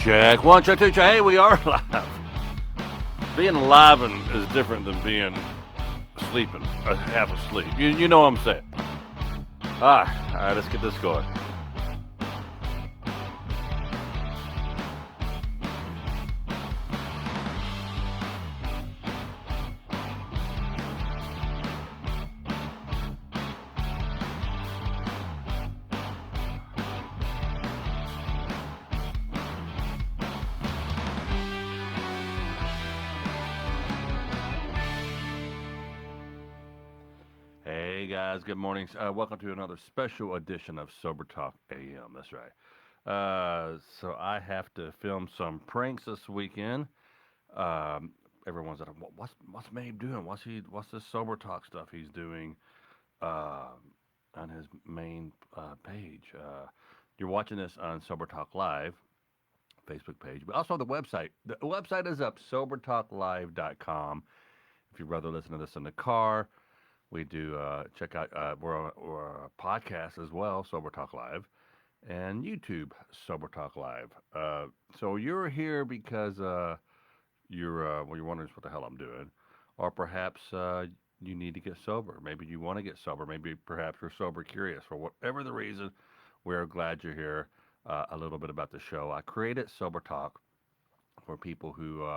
Check one, check two, check. Hey, we are live. Being alive is different than being sleeping, half asleep. You know what I'm saying. All right, let's get this going. Hey guys, good morning. Welcome to another special edition of Sober Talk AM. That's right. So I have to film some pranks this weekend. Everyone's like, what's Mabe doing? What's this Sober Talk stuff he's doing uh, on his main page? You're watching this on Sober Talk Live Facebook page, but also the website. The website is up, sobertalklive.com. If you'd rather listen to this in the car, we do check out, we're a podcast as well, Sober Talk Live, and YouTube, Sober Talk Live. So you're here because you're wondering what the hell I'm doing, or perhaps you need to get sober. Maybe you want to get sober. Maybe perhaps you're sober curious. For whatever the reason, we're glad you're here. A little bit about the show. I created Sober Talk for people who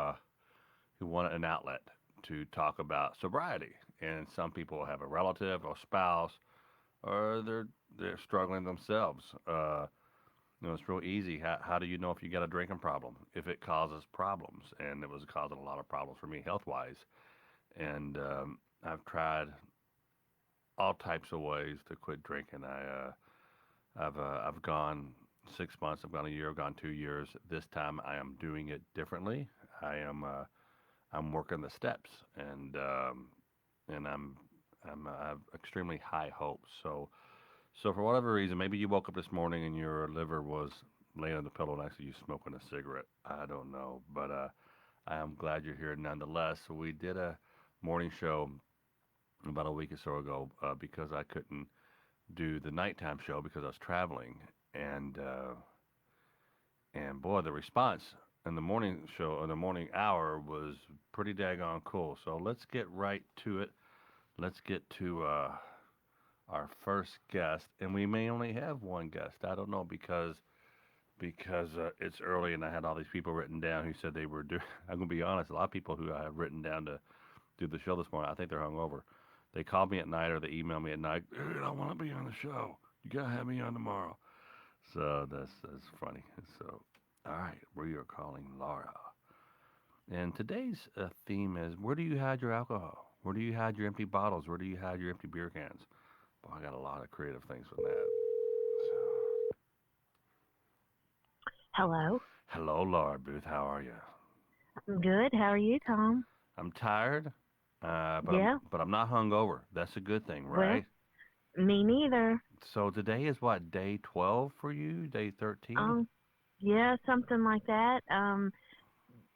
want an outlet to talk about sobriety. And some people have a relative or spouse, or they're struggling themselves. It's real easy. How do you know if you got a drinking problem? If it causes problems, and it was causing a lot of problems for me health wise. And I've tried all types of ways to quit drinking. I've gone 6 months. I've gone a year. I've gone 2 years. This time I am doing it differently. I'm working the steps, and I have extremely high hopes. So for whatever reason, maybe you woke up this morning and your liver was laying on the pillow next to you smoking a cigarette. I don't know, but I am glad you're here nonetheless. So we did a morning show about a week or so ago because I couldn't do the nighttime show because I was traveling, and boy, the response in the morning show, in the morning hour, was pretty daggone cool. So let's get right to it. Let's get to our first guest, and we may only have one guest. I don't know because it's early, and I had all these people written down who said they were doing. I'm gonna be honest. A lot of people who I have written down to do the show this morning, I think they're hungover. They called me at night or they emailed me at night. Dude, I want to be on the show. You gotta have me on tomorrow. So that's funny. So, all right, we are calling Laura. And today's theme is, where do you hide your alcohol? Where do you hide your empty bottles? Where do you hide your empty beer cans? Well, I got a lot of creative things from that. So, Hello. hello, Laura Booth. How are you? I'm good. How are you, Tom? I'm tired, Yeah. but I'm not hungover. That's a good thing, Well, right? me neither. So today is what, day 12 for you? Day 13? Um, yeah, something like that.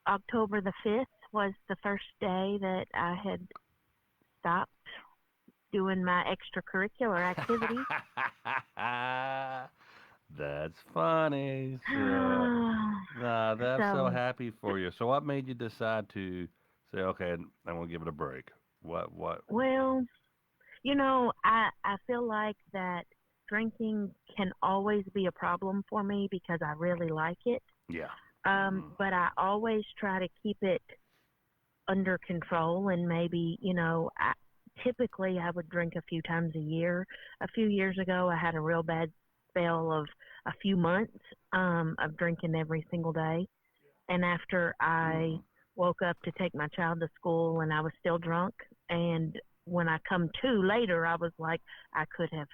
October the 5th was the first day that I had stopped doing my extracurricular activities. That's funny. So, I'm so So, happy for you. So, what made you decide to say, okay, I'm gonna give it a break? What? well, I feel like that drinking can always be a problem for me because I really like it. Yeah. Mm. But I always try to keep it under control, and maybe typically I would drink a few times a year. A few years ago I had a real bad spell of a few months of drinking every single day, and after I Mm. woke up to take my child to school and I was still drunk, and when I come to later I was like, I could have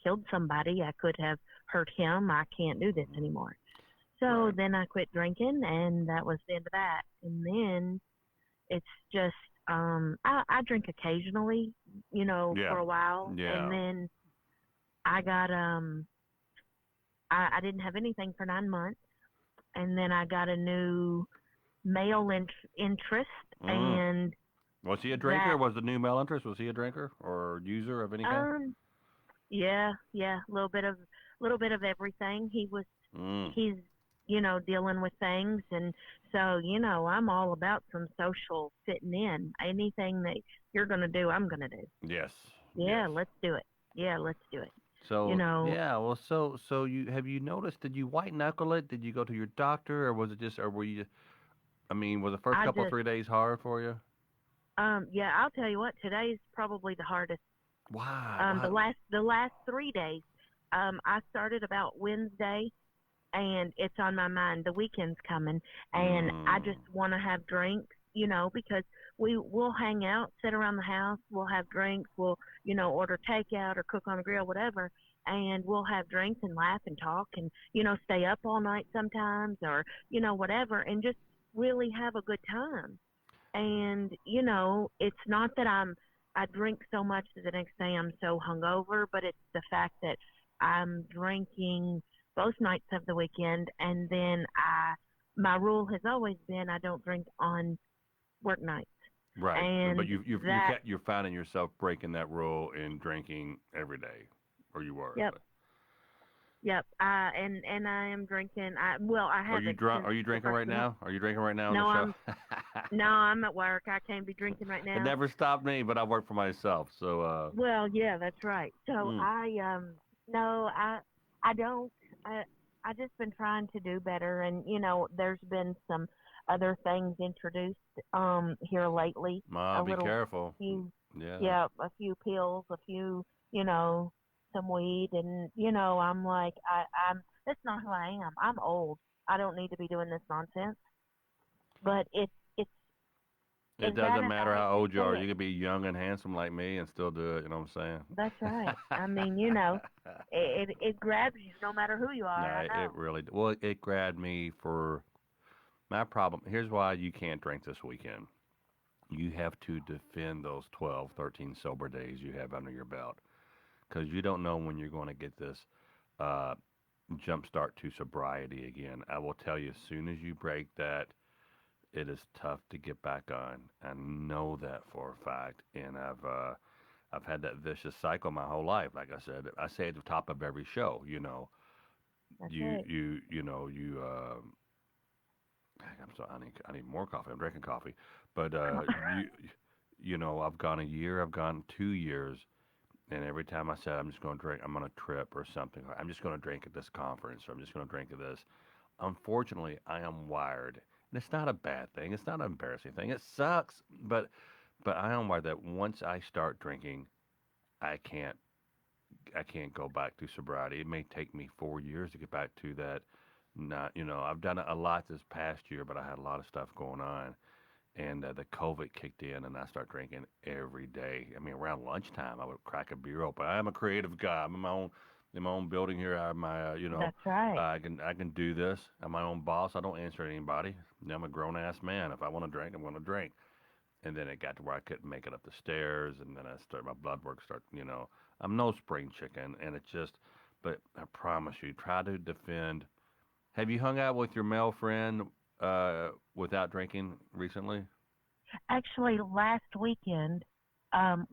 killed somebody, I could have hurt him, I can't do this anymore. So Right. then I quit drinking, and that was the end of that. And then it's just I drink occasionally, Yeah. for a while, and Yeah. then I got I didn't have anything for 9 months, and then I got a new male interest, Mm. and Was he a drinker? that Was the new male interest? Was he a drinker or user of any kind? um yeah, a little bit of everything. Mm. He's dealing with things. And so, I'm all about some social fitting in. Anything that you're going to do, I'm going to do. Yes. Yeah, Yes. let's do it. Yeah, let's do it. You So know, yeah, well, so you have you noticed? Did you white knuckle it? Did you go to your doctor, or was it just, or were you? I mean, was the first I couple just, 3 days hard for you? yeah, I'll tell you what, today's probably the hardest. Why? The Why? last 3 days, I started about Wednesday, and it's on my mind. The weekend's coming, and I Mm, just want to have drinks, because we'll hang out, sit around the house, we'll have drinks, we'll order takeout or cook on the grill, whatever, and we'll have drinks and laugh and talk and stay up all night sometimes, or whatever, and just really have a good time. And it's not that I drink so much that the next day I'm so hungover, but it's the fact that I'm drinking both nights of the weekend, and then my rule has always been I don't drink on work nights, right. But and that you're finding yourself breaking that rule and drinking every day, or you were. yep, yep. And I am drinking. I Are you haven't drunk? since Are you the drinking first right of the month. now? Are you drinking right now on the No, show? I'm at work. I can't be drinking right It now. never stopped me, but I work for myself, so Well, yeah, that's right. So mm, no, I don't. I I just been trying to do better, and there's been some other things introduced here lately. Ma, A be little careful. few, Yeah. yeah, a few pills, a few, some weed, and I'm like, I'm. That's not who I am. I'm old. I don't need to be doing this nonsense. But it's It as bad doesn't as I matter hate how to old you say are. it. You can be young and handsome like me and still do it. You know what I'm That's right. I mean, saying? it grabs you no matter who you are. No, I it know. really. Well, it grabbed me for my problem. Here's why you can't drink this weekend. You have to defend those 12, 13 sober days you have under your belt because you don't know when you're going to get this uh, jump start to sobriety again. I will tell you, as soon as you break that, it is tough to get back on. I know that for a fact, and I've had that vicious cycle my whole life. Like I said, I say at the top of every show, That's right. I'm sorry, I need more coffee. I'm drinking coffee, but I've gone a year, I've gone 2 years, and every time I said I'm just going to drink, I'm on a trip or something. I'm just going to drink at this conference, or I'm just going to drink at this. Unfortunately, I am wired, and it's not a bad thing. It's not an embarrassing thing. It sucks, but I am wired that once I start drinking, I can't I can't go back to sobriety. It may take me 4 years to get back to that. Not, I've done it a lot this past year, but I had a lot of stuff going on, and the COVID kicked in, and I started drinking every day. I mean, around lunchtime, I would crack a beer open. I'm a creative guy. I'm in my own building here. I have my, That's right. I can do this. I'm my own boss. I don't answer to anybody. I'm a grown ass man. If I want to drink, I'm going to drink. And then it got to where I couldn't make it up the stairs, and then I started my blood work start. I'm no spring chicken, and it's just. But I promise you, try to defend. Have you hung out with your male friend without drinking recently? Actually, last weekend,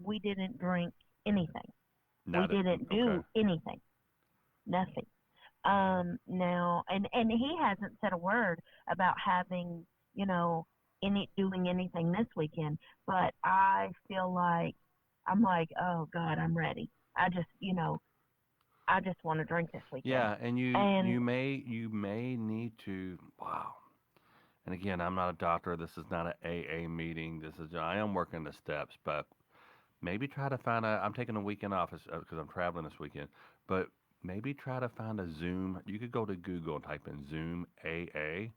we didn't drink anything. We Not it. didn't Okay. do anything. Nothing. Now, and he hasn't said a word about having, you know, any doing anything this weekend. But I feel like I'm like, oh God, I'm ready. I just, I just want to drink this weekend. Yeah, and you And you may you may need to. Wow. And again, I'm not a doctor. This is not an AA meeting. I am working the steps, but maybe try to find a. I'm taking a weekend off because I'm traveling this weekend, but maybe try to find a Zoom. You could go to Google and type in Zoom AA,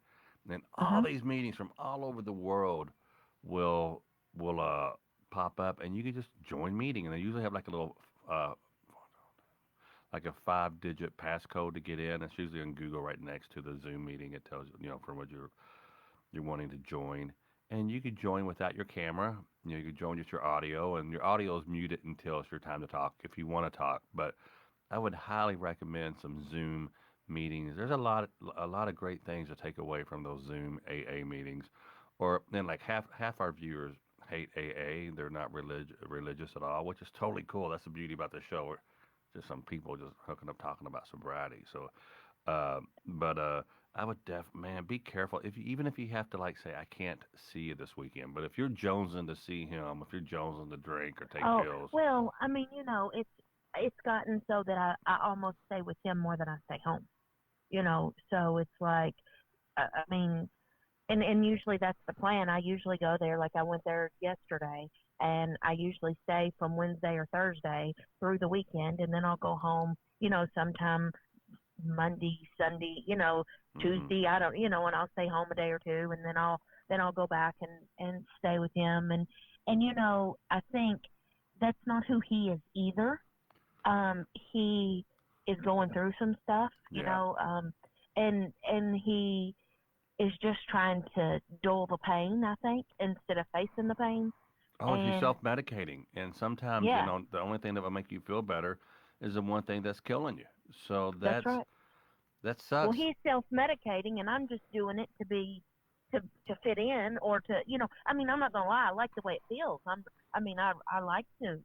and all uh-huh, these meetings from all over the world will will pop up, and you can just join meeting. And they usually have like a little uh, like a 5-digit passcode to get in. It's usually on Google right next to the Zoom meeting. It tells you, from what you're wanting to join, and you could join without your camera. You could join just your audio, and your audio is muted until it's your time to talk if you want to talk. But I would highly recommend some Zoom meetings. There's a lot of great things to take away from those Zoom AA meetings. Or then like half our viewers hate AA. They're not religious at all, which is totally cool. That's the beauty about the show. Just some people just hooking up talking about sobriety. So But I would man, be careful. Even if you have to like say, I can't see you this weekend, but if you're jonesing to see him, if you're jonesing to drink or take Oh, pills, well, I mean, it's gotten so that I almost stay with him more than I stay home. So it's like, I mean, and usually that's the plan. I usually go there, like I went there yesterday, and I usually stay from Wednesday or Thursday through the weekend, and then I'll go home, sometime Monday, Sunday, hmm Tuesday. I don't, and I'll stay home a day or two, and then I'll go back and stay with him, and I think that's not who he is either. He is going through some stuff, yeah. and he is just trying to dull the pain, I think, instead of facing the pain. Oh, she's And self-medicating, and sometimes yeah, the only thing that will make you feel better is the one thing that's killing you. So that's right. that Well, sucks. he's self-medicating, and I'm just doing it to fit in, or to, I mean, I'm not gonna lie, I like the way it feels. I mean, I like to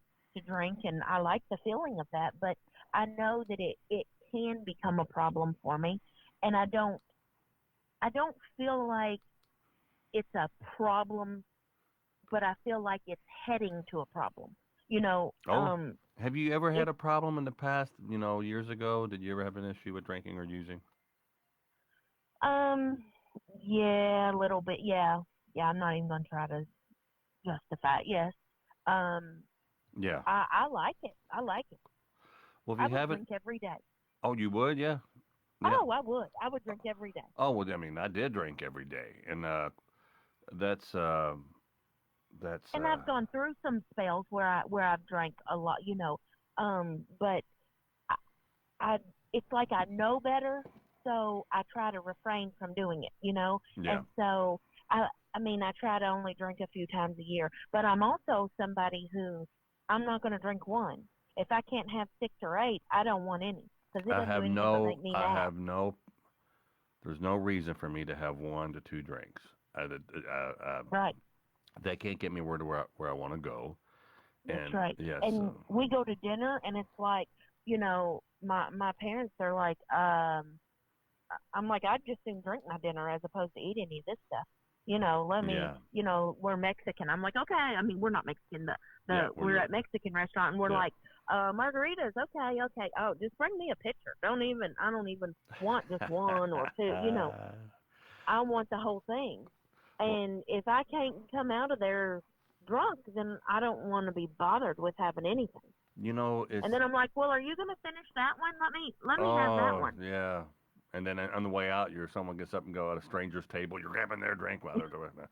drink, and I like the feeling of that, but I know that it can become a problem for me, and I don't feel like it's a problem, but I feel like it's heading to a problem. You know, Oh, have you ever had it a problem in the past? Years ago, did you ever have an issue with drinking or using? um yeah, a little bit, yeah. Yeah, I'm not even gonna try to justify it. Yes. Um Yeah. I like it. I like it. Well, if I you would haven't, drink every day. oh, you would, yeah, yeah. Oh, I would. I would drink every day. Oh, well, I mean, I did drink every day, and that's that's And I've gone through some spells where I've drank a lot, but I, I it's like I know better, so I try to refrain from doing it. yeah. And so I mean I try to only drink a few times a year, but I'm also somebody who I'm not going to drink one. If I can't have 6 or 8, I don't want any because it doesn't do anything but make me I mad. have no, there's no reason for me to have 1 to 2 drinks. Right. They can't get me where I want to go, That's and right. yes, And we go to dinner, and it's like, my parents are like, I'm like, I'd just soon drink my dinner as opposed to eat any of this stuff. Let me, yeah, we're Mexican. I'm like, okay. I mean, we're not Mexican. yeah. Well, We're you're, at Mexican restaurant, and we're yeah. like, margaritas. Okay, okay. Oh, just bring me a pitcher. I don't even want just one or two. I want the whole thing. well, And if I can't come out of there drunk, then I don't want to be bothered with having anything. it's And then I'm like, well, are you going to finish that one? Let me have that oh one. yeah. And then on the way out, someone gets up and go at a stranger's table. You're grabbing their drink while they're doing that.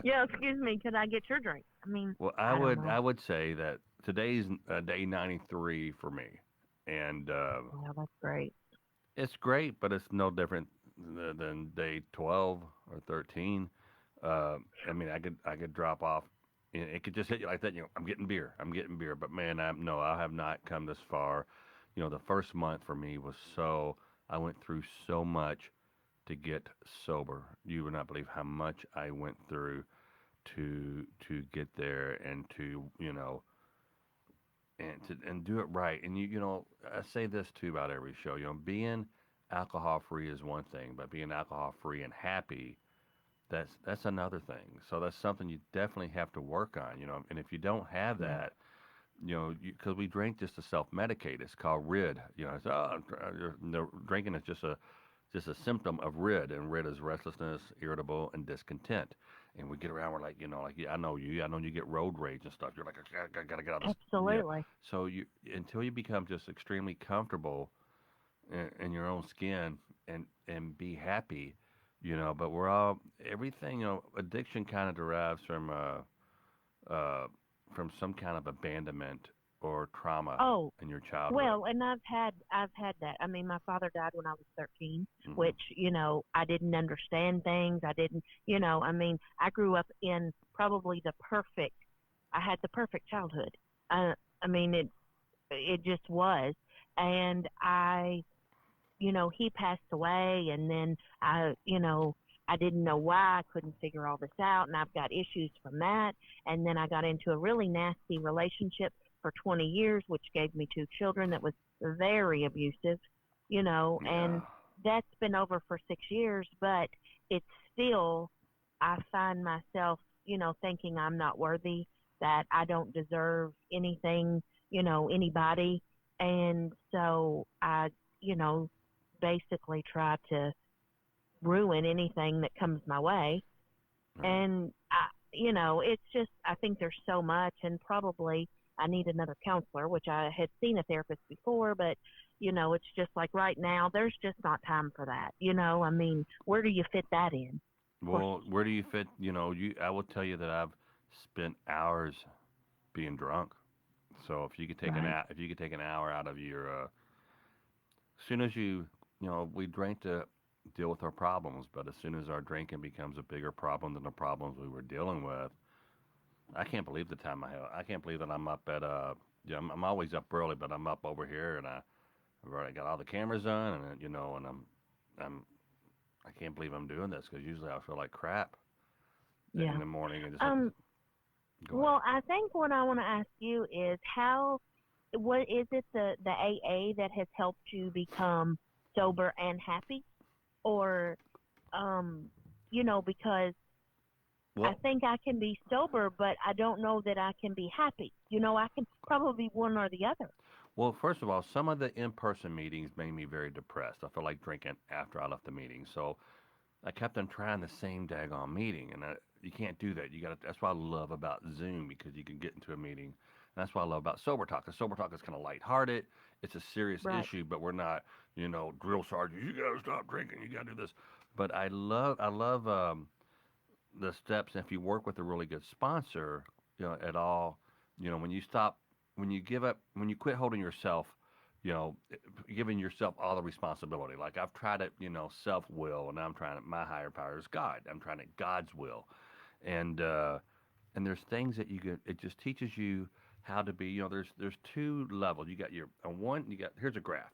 Yeah, excuse me, could I get your drink? I mean, Well, I don't I know. would say that today's day 93 for me, and Well, that's great. it's great, but it's no different than day 12 or 13. I mean, I could drop off. And it could just hit you like that. I'm getting beer. I'm getting beer. But man, I have not come this far. The first month for me was so. I went through so much to get sober. You would not believe how much I went through to get there and to and do it right. And I say this too about every show. Being alcohol free is one thing, but being alcohol free and happy, that's another thing. So that's something you definitely have to work on. And if you don't have Yeah, that, because we drink just to self medicate. It's called rid. It's, drinking is just a symptom of rid, and rid is restlessness, irritable, and discontent. And we get around, we're like, like, yeah, I know you get road rage and stuff. You're like, I gotta get out of this. Yeah. absolutely. So until you become just extremely comfortable in your own skin and be happy, but we're all, everything, addiction kind of derives uh, from some kind of abandonment or trauma Oh, in your childhood. well, and I've had that. I mean, my father died when I was 13, hmm which, I didn't understand things. I didn't, I mean, I grew up in probably I had the perfect childhood. I mean, it just was. And he passed away, and then I didn't know why. I couldn't figure all this out, and I've got issues from that. And then I got into a really nasty relationship for 20 years, which gave me 2 children that was very abusive. and Yeah. that's been over for 6 years, but it's still, I find myself, thinking I'm not worthy, that I don't deserve anything, anybody. And so I, you know, basically try to ruin anything that comes my way. Right. And it's just, I think there's so much, and probably I need another counselor, which I had seen a therapist before, but it's just like right now there's just not time for that. I mean, where do you fit that in? Of course. Well, where do you fit? I will tell you that I've spent hours being drunk. So if you could take Right. if you could take an hour out of your, as soon as we drink to deal with our problems, but as soon as our drinking becomes a bigger problem than the problems we were dealing with, I can't believe the time I have. I can't believe that I'm up at I'm always up early, but I'm up over here and I've already got all the cameras on and and I'm I can't believe I'm doing this because usually I feel like crap in Yeah. the morning and just have to Um. go ahead. Well, I think what I want to ask you is how. What is it, the AA that has helped you become sober and happy, or um, because I Well, think I can be sober, but I don't know that I can be happy. I can probably be one or the other. well, first of all, some of the in-person meetings made me very depressed. I felt like drinking after I left the meeting, so I kept on trying the same daggone meeting, and you can't do that. You got to. That's what I love about Zoom because you can get into a meeting. And that's what I love about Sober Talk. Because Sober Talk is kind of lighthearted. It's a serious Right. issue, but we're not, drill sergeants. You got to stop drinking. You got to do this. But I love the steps. If you work with a really good sponsor, at all, when you stop, when you give up, when you quit holding yourself, giving yourself all the responsibility. Like I've tried it, self will, and now I'm trying it. My higher power is God. I'm trying it God's will, and uh, and there's things that you could. It just teaches you how to be. There's two levels. You got your one. You got here's a graph.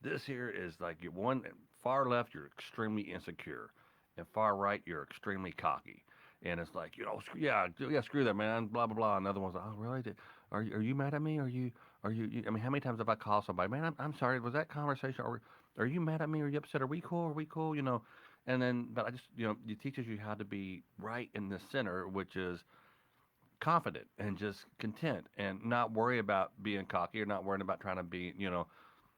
This here is like your one far left. You're extremely insecure, and far right you're extremely cocky. And it's like yeah, yeah, screw that man, blah blah blah. Another one's like, oh really? Are you mad at me? I mean, how many times have I called somebody? Man, I'm sorry. Was that conversation? Are you mad at me? Are you upset? Are we cool? Are we cool? And then, but I just, it teaches you how to be right in the center, which is confident and just content and not worry about being cocky or not worrying about trying to be,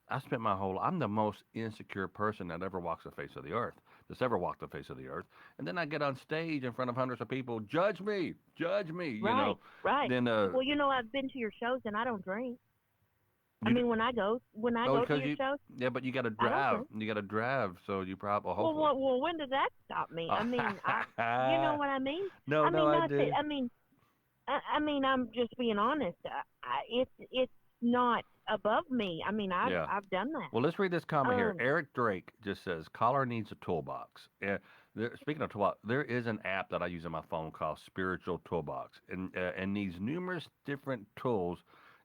I spent I'm the most insecure person that ever walks the face of the earth, that's ever walked the face of the earth. And then I get on stage in front of hundreds of people, judge me, Right. Right. then, Well, I've been to your shows and I don't drink. I you, mean, when I oh, go to because your shows, yeah, but I don't drink. you got to drive. So you probably, Well, hopefully. when did that stop me? I mean, you know what I mean? No, I no, mean, I not that. do. I mean, I'm just being honest. It's not above me. I mean, Yeah. I've done that. Well, let's read this comment here. Um, Eric Drake just says, caller needs a toolbox. Speaking of toolbox, there is an app that I use on my phone called Spiritual Toolbox and needs numerous different tools,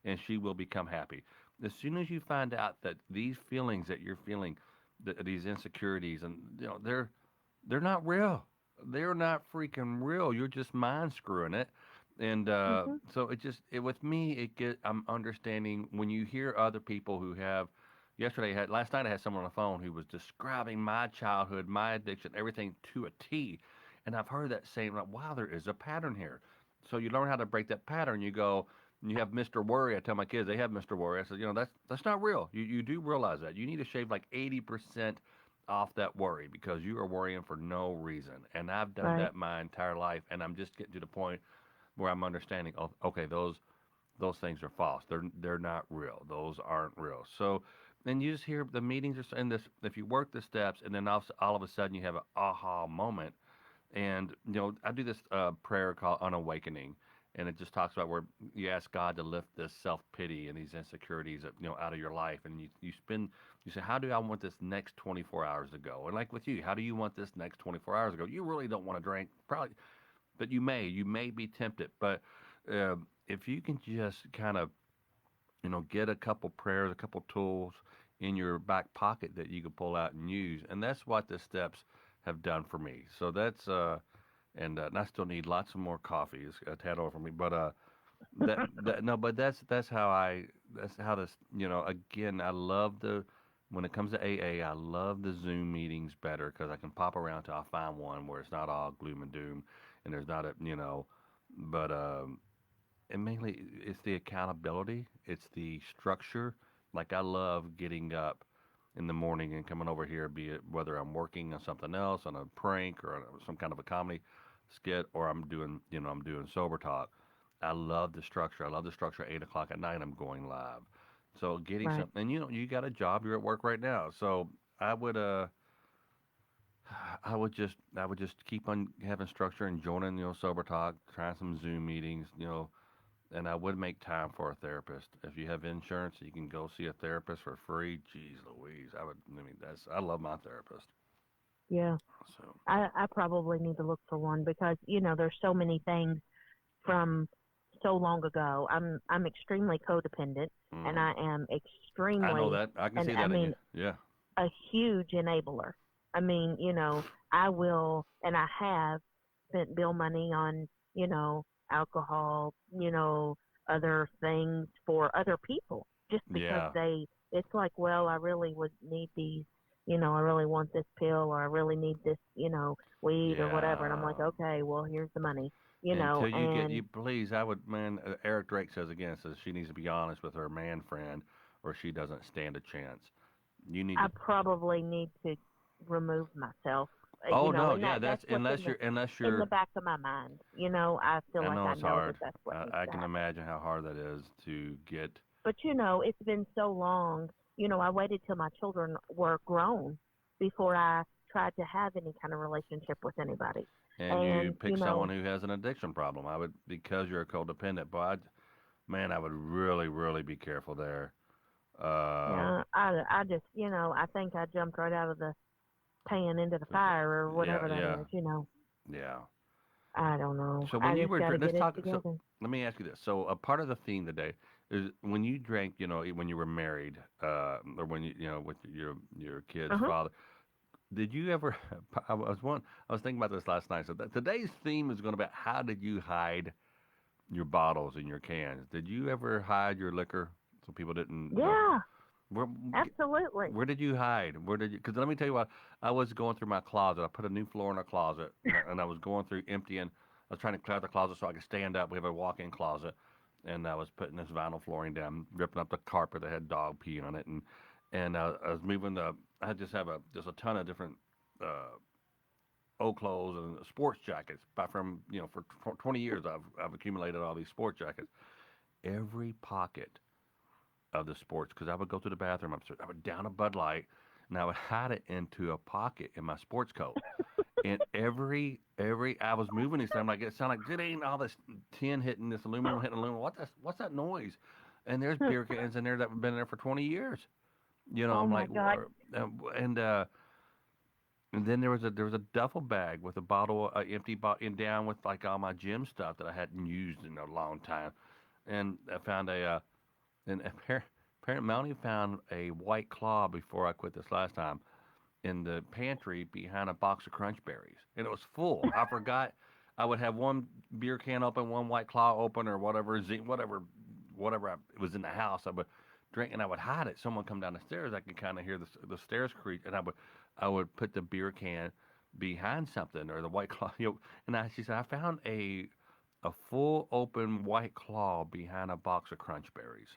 and she will become happy. As soon as you find out that these feelings that you're feeling, these insecurities, and they're not real. They're not freaking real. You're just mind screwing it. And mhm. so with me I'm understanding when you hear other people who have last night I had someone on the phone who was describing my childhood, my addiction, everything to a T, and I've heard that saying like, wow, there is a pattern here. So you learn how to break that pattern. You go, you have Mr. Worry. I tell my kids they have Mr. Worry. I said, that's not real. You do realize that you need to shave like 80% off that worry because you are worrying for no reason. And I've done Right. that my entire life, and I'm just getting to the point where I'm understanding. Oh, okay, those things are false. They're not real. Those aren't real. So then you just hear the meetings are in this. If you work the steps, and then all of a sudden you have an aha moment, and I do this prayer called Unawakening, and it just talks about where you ask God to lift this self pity and these insecurities out of your life, and you say, how do I want this next 24 hours to go? And like with you, how do you want this next 24 hours to go? You really don't want to drink, probably, but you may be tempted. But if you can just kind of get a couple prayers, a couple tools in your back pocket that you can pull out and use, and that's what the steps have done for me. So that's and I still need lots of more coffee. It's a tad over for me, but that no, but that's how this. Again, I love when it comes to AA, I love the Zoom meetings better because I can pop around till I find one where it's not all gloom and doom, and there's not a but and mainly it's the accountability, it's the structure. Like I love getting up in the morning and coming over here, be it whether I'm working on something else, on a prank or on some kind of a comedy skit, or I'm doing sober talk. I love the structure. I love the structure. 8 o'clock at night, I'm going live. So getting Right. something, and you got a job. You're at work right now. So I would I would just keep on having structure and joining sober talk, trying some Zoom meetings, and I would make time for a therapist. If you have insurance, you can go see a therapist for free. Jeez Louise, I would. I mean, I love my therapist. Yeah. So I probably need to look for one because, there's so many things from so long ago. I'm extremely codependent, and hmm I am I know extremely, that. I can and see I that in you. mean Yeah. a huge enabler. I mean, I will, and I have spent bill money on, alcohol, other things for other people just because Yeah. it's like, well, I really would need these, I really want this pill or I really need this, weed or whatever. And I'm like, Yeah. okay, well, here's the money, Until you get and you please, I would man. Eric Drake says again, says she needs to be honest with her man friend, or she doesn't stand a chance. You need I to. probably need to remove myself, Oh no, and yeah. that's That's what's unless in the you're. back of my mind. I feel I like know I it's know that hard. that's what needs I to can happen. imagine how hard that is to get. But it's been so long. I waited till my children were grown before I tried to have any kind of relationship with anybody. And you And pick someone who has an addiction problem. I would because you're a codependent, but man, I would really, really be careful there. Uh, yeah, I just I think I jumped right out of the pan into the fire or yeah, whatever that yeah, is. yeah. I don't know. So when I you just were got to let's get it talk. So together. let me ask you this. So a part of the theme today is when you drank, when you were married, or when with your kid's Uh huh. father. Did you ever? I was thinking about this last night. So today's theme is going to be how did you hide your bottles and your cans? Did you ever hide your liquor so people didn't? Yeah, Where, absolutely. where did you hide? Where did you? Because let me tell you what. I was going through my closet. I put a new floor in our closet, and I was going through emptying. I was trying to clear out the closet so I could stand up. We have a walk-in closet, and I was putting this vinyl flooring down, ripping up the carpet that had dog pee on it, and I was moving the. I just have a ton of different uh, old clothes and sports jackets. But from for 20 years, I've accumulated all these sports jackets. Every pocket of the sports because I would go to the bathroom. I would down a Bud Light, and I would hide it into a pocket in my sports coat. And every I was moving these, I'm like it sounded like it ain't all this tin hitting this aluminum hitting aluminum. What's that noise? And there's beer cans in there that have been there for 20 years. Oh I'm my like, God. and and then there was a duffel bag with a bottle, empty bottle, and down with like all my gym stuff that I hadn't used in a long time. And I found and apparently Melanie found a white claw before I quit this last time in the pantry behind a box of crunch berries, and it was full. I forgot I would have one beer can open, one white claw open, or whatever it was in the house. I would drink, and I would hide it. Someone come down the stairs, I could kind of hear the stairs creak, and I would put the beer can behind something or the white claw. And she said I found a full open white claw behind a box of crunch berries,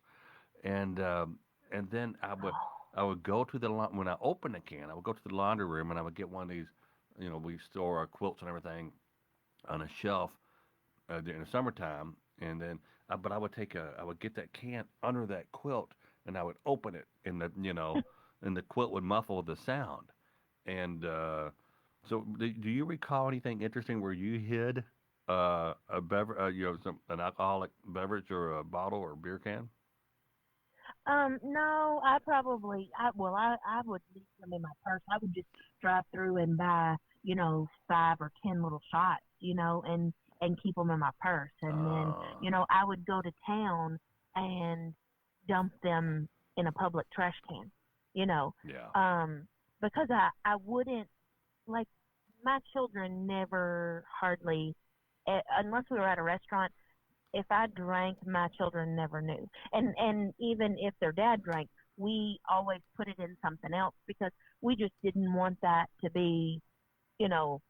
and then I would go to when I opened the can, I would go to the laundry room and I would get one of these, we store our quilts and everything on a shelf during the summertime, and then but I would get that can under that quilt and I would open it, and and the quilt would muffle the sound, and so do you recall anything interesting where you hid a beverage, an alcoholic beverage or a bottle or beer can? No, I would leave them in my purse. I would just drive through and buy, 5 or 10 little shots, and keep them in my purse. And then, Uh, I would go to town and dump them in a public trash can, you know, yeah. um, because I wouldn't like my children never hardly, unless we were at a restaurant if I drank, my children never knew. And even if their dad drank, we always put it in something else because we just didn't want that to be, you know,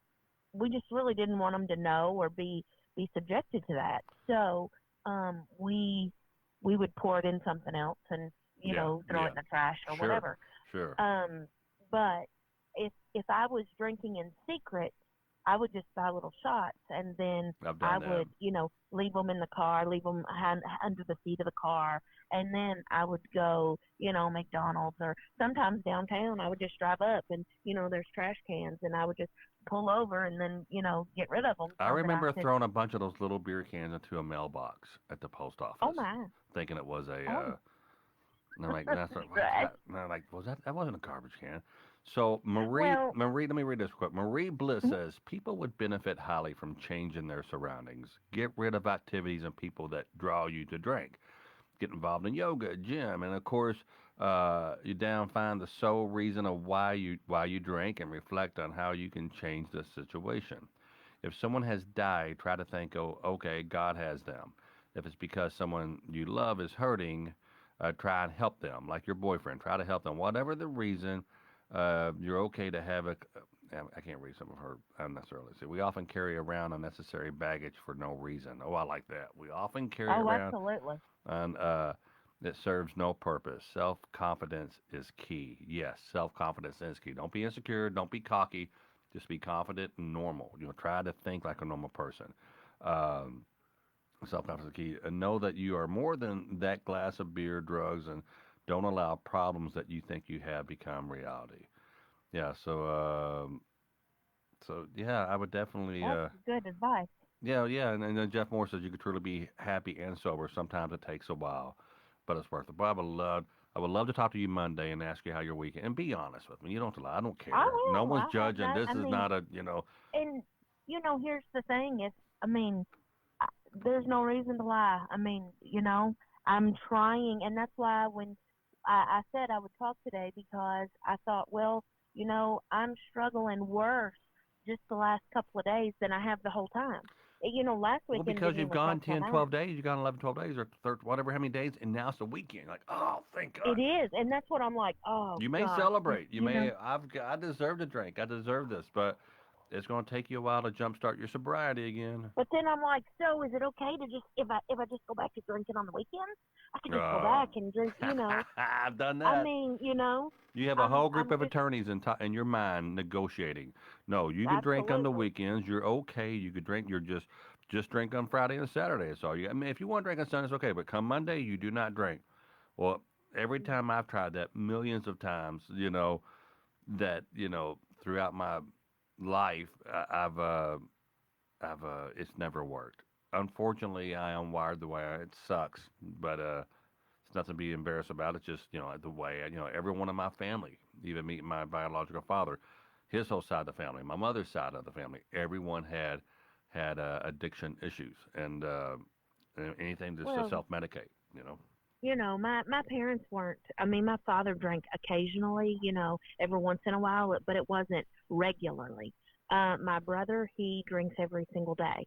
we just really didn't want them to know or be subjected to that. So we would pour it in something else and Yeah, throw it yeah. in the trash or Sure, whatever. sure. But if I was drinking in secret, I would just buy little shots, and then I've I done that. would, leave them in the car, leave them under the seat of the car, and then I would go, McDonald's or sometimes downtown. I would just drive up, and there's trash cans, and I would just pull over and then get rid of them I so that I remember could. throwing a bunch of those little beer cans into a mailbox at the post Oh office, my, thinking it was a. oh, And I'm like, that's not, what's right. that? And I'm like, was that? That wasn't a garbage can. So Well, Let me read this quick. Marie Bliss mhm. says people would benefit highly from changing their surroundings. Get rid of activities and people that draw you to drink. Get involved in yoga, gym, and of course, you down find the sole reason of why you drink and reflect on how you can change the situation. If someone has died, try to think, oh, okay, God has them. If it's because someone you love is hurting, try and help them, like your boyfriend. Try to help them. Whatever the reason, you're okay to have a. I can't read some of her unnecessarily. See, we often carry around unnecessary baggage for no reason. Oh, I like that. We often carry oh, around absolutely. and that serves no purpose. Self confidence is key. Yes, self confidence is key. Don't be insecure. Don't be cocky. Just be confident and normal. Try to think like a normal person. Um, self confidence is key. And know that you are more than that glass of beer, drugs, and don't allow problems that you think you have become reality. Yeah. So yeah, I would definitely. That's good advice. Yeah, yeah, and then Jeff Moore says you could truly be happy and sober. Sometimes it takes a while, but it's worth it. But I would love to talk to you Monday and ask you how your weekend. And be honest with me. You don't have to lie. I don't I care. No will. one's I have judging. that. This I is mean, not a. and here's the thing: is I mean, there's no reason to lie. I mean, I'm trying, and that's why when I said I would talk today because I thought, well, I'm struggling worse just the last couple of days than I have the whole time. Last Well, weekend because didn't you've even count gone till 10, now. 12 days, you've gone 11, 12 days, or whatever, how many days, and now it's the weekend. Like, oh, thank God. It is, and that's what I'm like. Oh You may gosh, celebrate. You may. I deserve to drink. I deserve this, but it's going to take you a while to jumpstart your sobriety again. But then I'm like, so is it okay to just if I just go back to drinking on the weekends? I could just go Uh, back and drink. I've done I that. mean, You have a I'm whole group I'm of just attorneys in your mind negotiating. No, you can drink on the absolutely. weekends. You're okay. You could drink. You're just drink on Friday and Saturday. That's all you. I mean, if you want to drink on Sunday, it's okay. But come Monday, you do not drink. Well, every time I've tried that, millions of times, that throughout my life, it's never worked. Unfortunately, I am wired the way it sucks, but it's nothing to be embarrassed about. It's just the way every one of my family, even me, my biological father, his whole side of the family, my mother's side of the family, everyone had addiction issues and anything just to Well, self medicate. You know. my parents weren't. I mean, my father drank occasionally, every once in a while, but it wasn't regularly. My brother, he drinks every single day.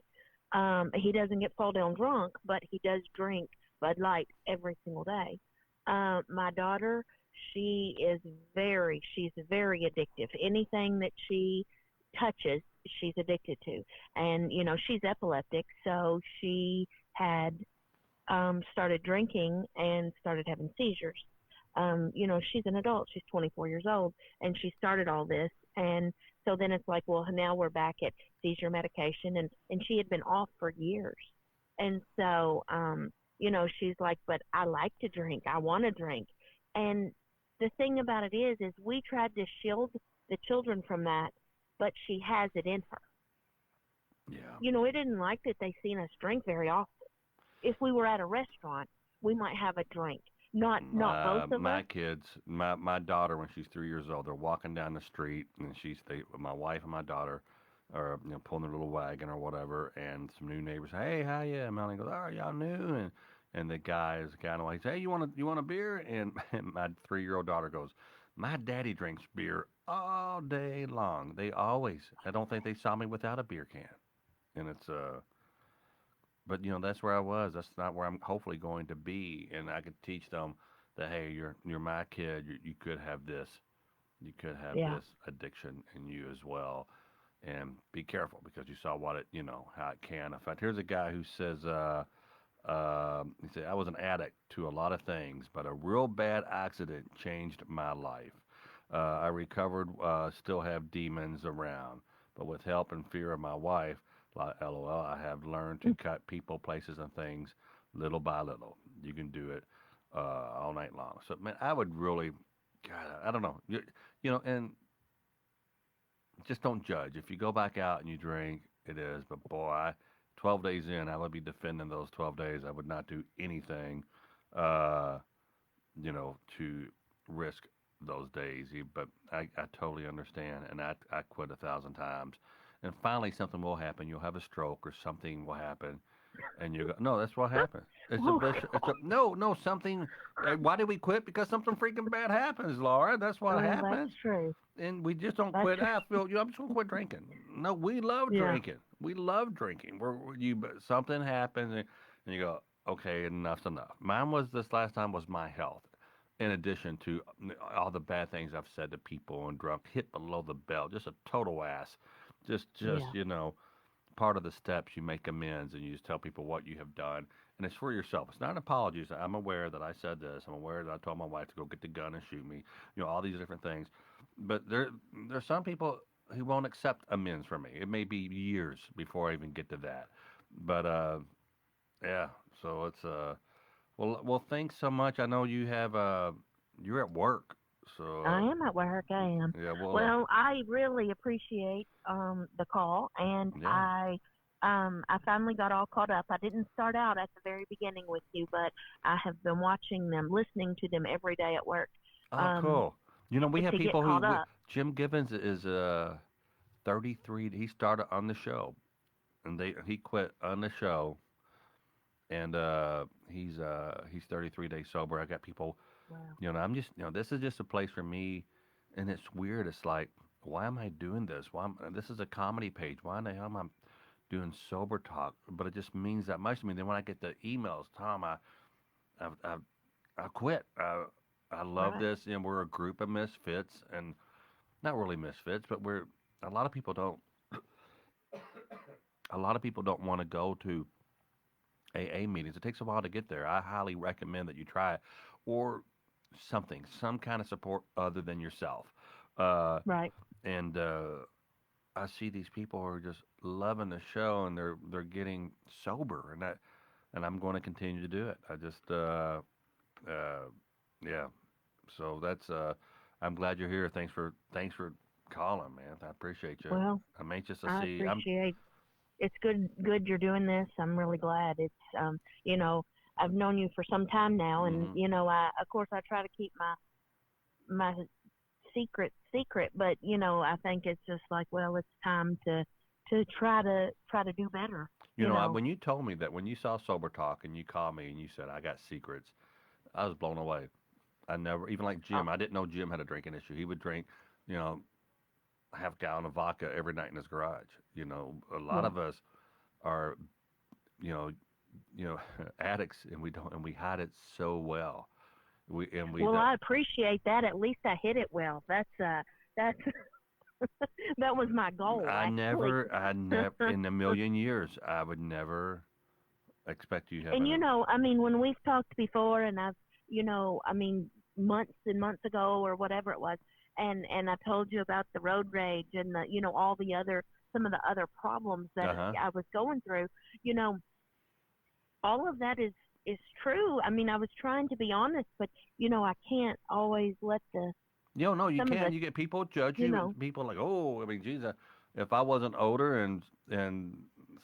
He doesn't get fall down drunk, but he does drink Bud Light every single day. My daughter, she's very addictive. Anything that she touches, she's addicted to. And, she's epileptic, so she had started drinking and started having seizures. She's an adult. She's 24 years old, and she started all this. And so then it's like, well, now we're back at seizure medication, and she had been off for years. And so, she's like, but I like to drink. I want to drink. And the thing about it is we tried to shield the children from that, but she has it in her. Yeah. It didn't like that they seen us drink very often. If we were at a restaurant, we might have a drink. Not both of My us. kids, my daughter, when she's 3 years old, they're walking down the street, and my wife and my daughter are pulling their little wagon or whatever, and some new neighbors, hey, how ya? And Melanie goes, oh, y'all new? And the guy is kind of like, hey, you want a beer? And my 3-year-old daughter goes, my daddy drinks beer all day long. I don't think they saw me without a beer can, and but that's where I was. That's not where I'm hopefully going to be, and I could teach them. that hey, you're my kid. You could have this. You could have Yeah. this addiction in you as well, and be careful because you saw what it, how it can affect. Here's a guy who says, he said, I was an addict to a lot of things, but a real bad accident changed my life. I recovered, still have demons around, but with help and fear of my wife, LOL, I have learned to cut people, places, and things little by little. You can do it all night long. So, man, I would really, God, I don't know. And just don't judge. If you go back out and you drink, it is. But boy, 12 days in, I would be defending those 12 days. I would not do anything, uh, to risk those days. But I totally understand, and I quit 1,000 times. And finally, something will happen. You'll have a stroke, or something will happen, and you go, no, that's what happened. It's a Oh, vicious. It's a no something. Why did we quit? Because something freaking bad happens, Laura. That's what well, that's happens. true. And we just don't That's quit. I feel I'm just gonna quit drinking. No, we love yeah. drinking. We love drinking. But something happens and you go, okay, enough's enough. Mine was this last time was my health. In addition to all the bad things I've said to people and drunk, hit below the belt, just a total ass. Just Yeah. part of the steps you make amends and you just tell people what you have done, and it's for yourself. It's not an apology. I'm aware that I said this. I'm aware that I told my wife to go get the gun and shoot me. All these different things, but there's some people who won't accept amends from me. It may be years before I even get to that, but yeah. So it's well, thanks so much. I know you have you're at work, I so am at work. I am. yeah. Well, Well, I really appreciate the call, and yeah. I finally got all caught up. I didn't start out at the very beginning with you, but I have been watching them, listening to them every day at work. Oh, Um, cool. We have to get people caught who up. Jim Gibbons is 33. He started on the show, and he quit on the show, and he's 33 days sober. I got people, Wow. I'm just, this is just a place for me, and it's weird. It's like, why am I doing this? This is a comedy page. Why in the hell am I doing sober talk? But it just means that much to me. Then when I get the emails, Tom, I've, I've I quit. I love Right. this. We're a group of misfits, and not really misfits, but we're a lot of people don't. A lot of people don't want to go to AA meetings. It takes a while to get there. I highly recommend that you try it, or some kind of support other than yourself. Uh, Right. and I see these people who are just loving the show, and they're getting sober, and I'm going to continue to do it. I just uh, yeah. So that's I'm glad you're here. Thanks for calling, man. I appreciate you. Well, I'm anxious to I see. I'm appreciate. It's good you're doing this. I'm really glad. It's you know, I've known you for some time now, and hmm I of course I try to keep my secret, but I think it's just like, well, it's time to try to do better. You know. when you told me that when you saw Sober Talk and you called me and you said I got secrets, I was blown away. I never even like Oh, Jim. I didn't know Jim had a drinking issue. He would drink, you know, half gallon of vodka every night in his garage. A lot yeah. of us are, you know, addicts, and we hide it so well. We Well, don't. I appreciate that. At least I hit it well. That's that was my goal, actually. I never, in a million years, I would never expect you And having I mean, when we've talked before, and I mean, months and months ago or whatever it was, and I told you about the road rage and all the other some of the other problems that Uh huh. I was going through. You know, all of that is true. I mean, I was trying to be honest, but I can't always let the No, you some of can. the You get people judge you you, know, and people like, oh, I mean, geez, if I wasn't older and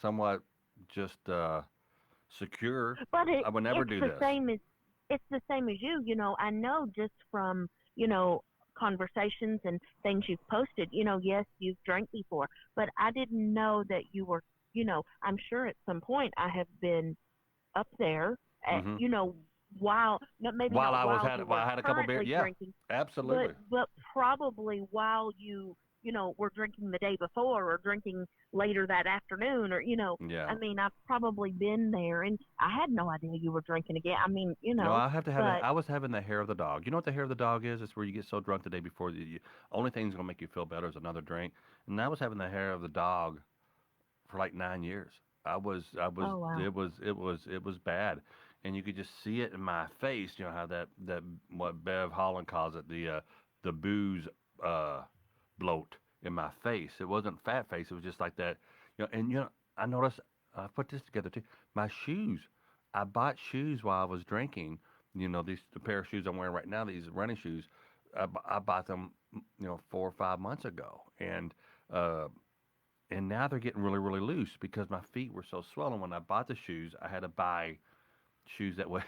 somewhat just secure, but I would never it's do the this. same as you. I know just from conversations and things you've posted. Yes, you've drank before, but I didn't know that you were. I'm sure at some point I have been up there. At, hmm while maybe While not I was while had you while were I had a couple beers, currently yeah, drinking, but absolutely. probably while you were drinking the day before or drinking later that afternoon or, Yeah. I mean, I've probably been there and I had no idea you were drinking again. I mean, No, I have to have that. but I was having the hair of the dog. You know what the hair of the dog is? It's where you get so drunk the day before. Only thing that's gonna make you feel better is another drink. And I was having the hair of the dog for like 9 years. oh wow. It was bad, and you could just see it in my face. You know how that what Bev Holland calls it, the booze uh, bloat in my face. It wasn't fat face. It was just like that. And I noticed. I put this together too. My shoes. I bought shoes while I was drinking. The pair of shoes I'm wearing right now. These running shoes. I bought them. 4 or 5 months ago, uh, and now they're getting really really loose because my feet were so swollen. When I bought the shoes, I had to buy shoes that would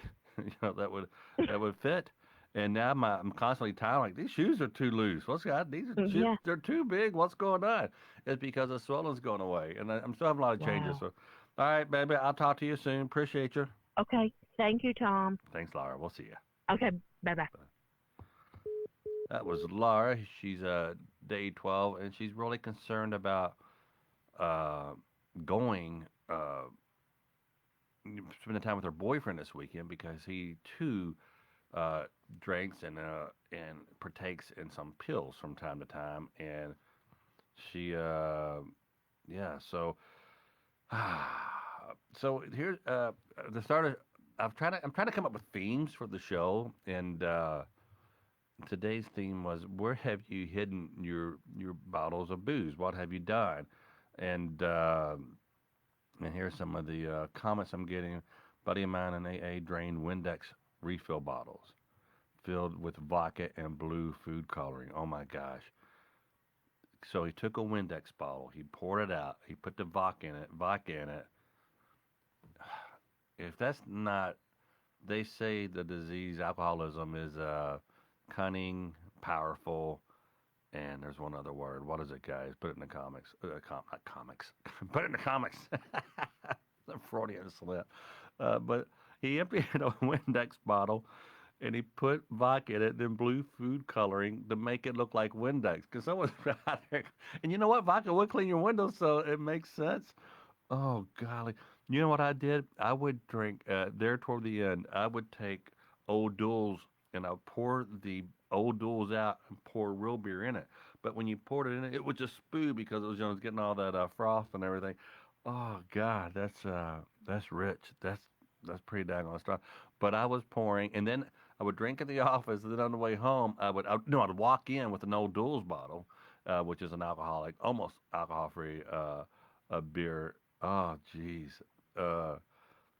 that would fit. And now I'm constantly tired. Like these shoes are too loose. What's God? Yeah. They're too big. What's going on? It's because the swelling's going away, and I'm still having a lot of changes. Wow. So, all right, baby, I'll talk to you soon. Appreciate you. Okay. Thank you, Tom. Thanks, Laura. We'll see you. Okay. Bye bye. That was Laura. She's day 12, and she's really concerned about uh, going spending time with her boyfriend this weekend because he too uh, drinks and partakes in some pills from time to time, and she yeah so here's the start of I'm trying to come up with themes for the show, and today's theme was where have you hidden your bottles of booze? What have you done? And and here's some of the comments I'm getting. Buddy of mine in AA drained Windex refill bottles filled with vodka and blue food coloring. Oh my gosh. So he took a Windex bottle, he poured it out, he put the vodka in it. If that's not, they say the disease, alcoholism, is cunning, powerful, and there's one other word. What is it, guys? Put it in the comics. Not comics. Put it in the comics. It's a Freudian slip. But he emptied a Windex bottle and he put vodka in it, then blue food coloring to make it look like Windex. Because someone's out there. And you know what? Vodka would clean your windows, so it makes sense. Oh, golly. You know what I did? I would drink, there toward the end, I would take Old Duels and I would pour the Old Duels out and pour real beer in it. But when you poured it in it, it would just spew because it was getting all that froth and everything. Oh God, that's rich. That's pretty daggone stuff. But I was pouring, and then I would drink at the office. And then on the way home, I'd walk in with an Old Duels bottle, which is an alcoholic, almost alcohol-free a beer. Oh, jeez. Uh,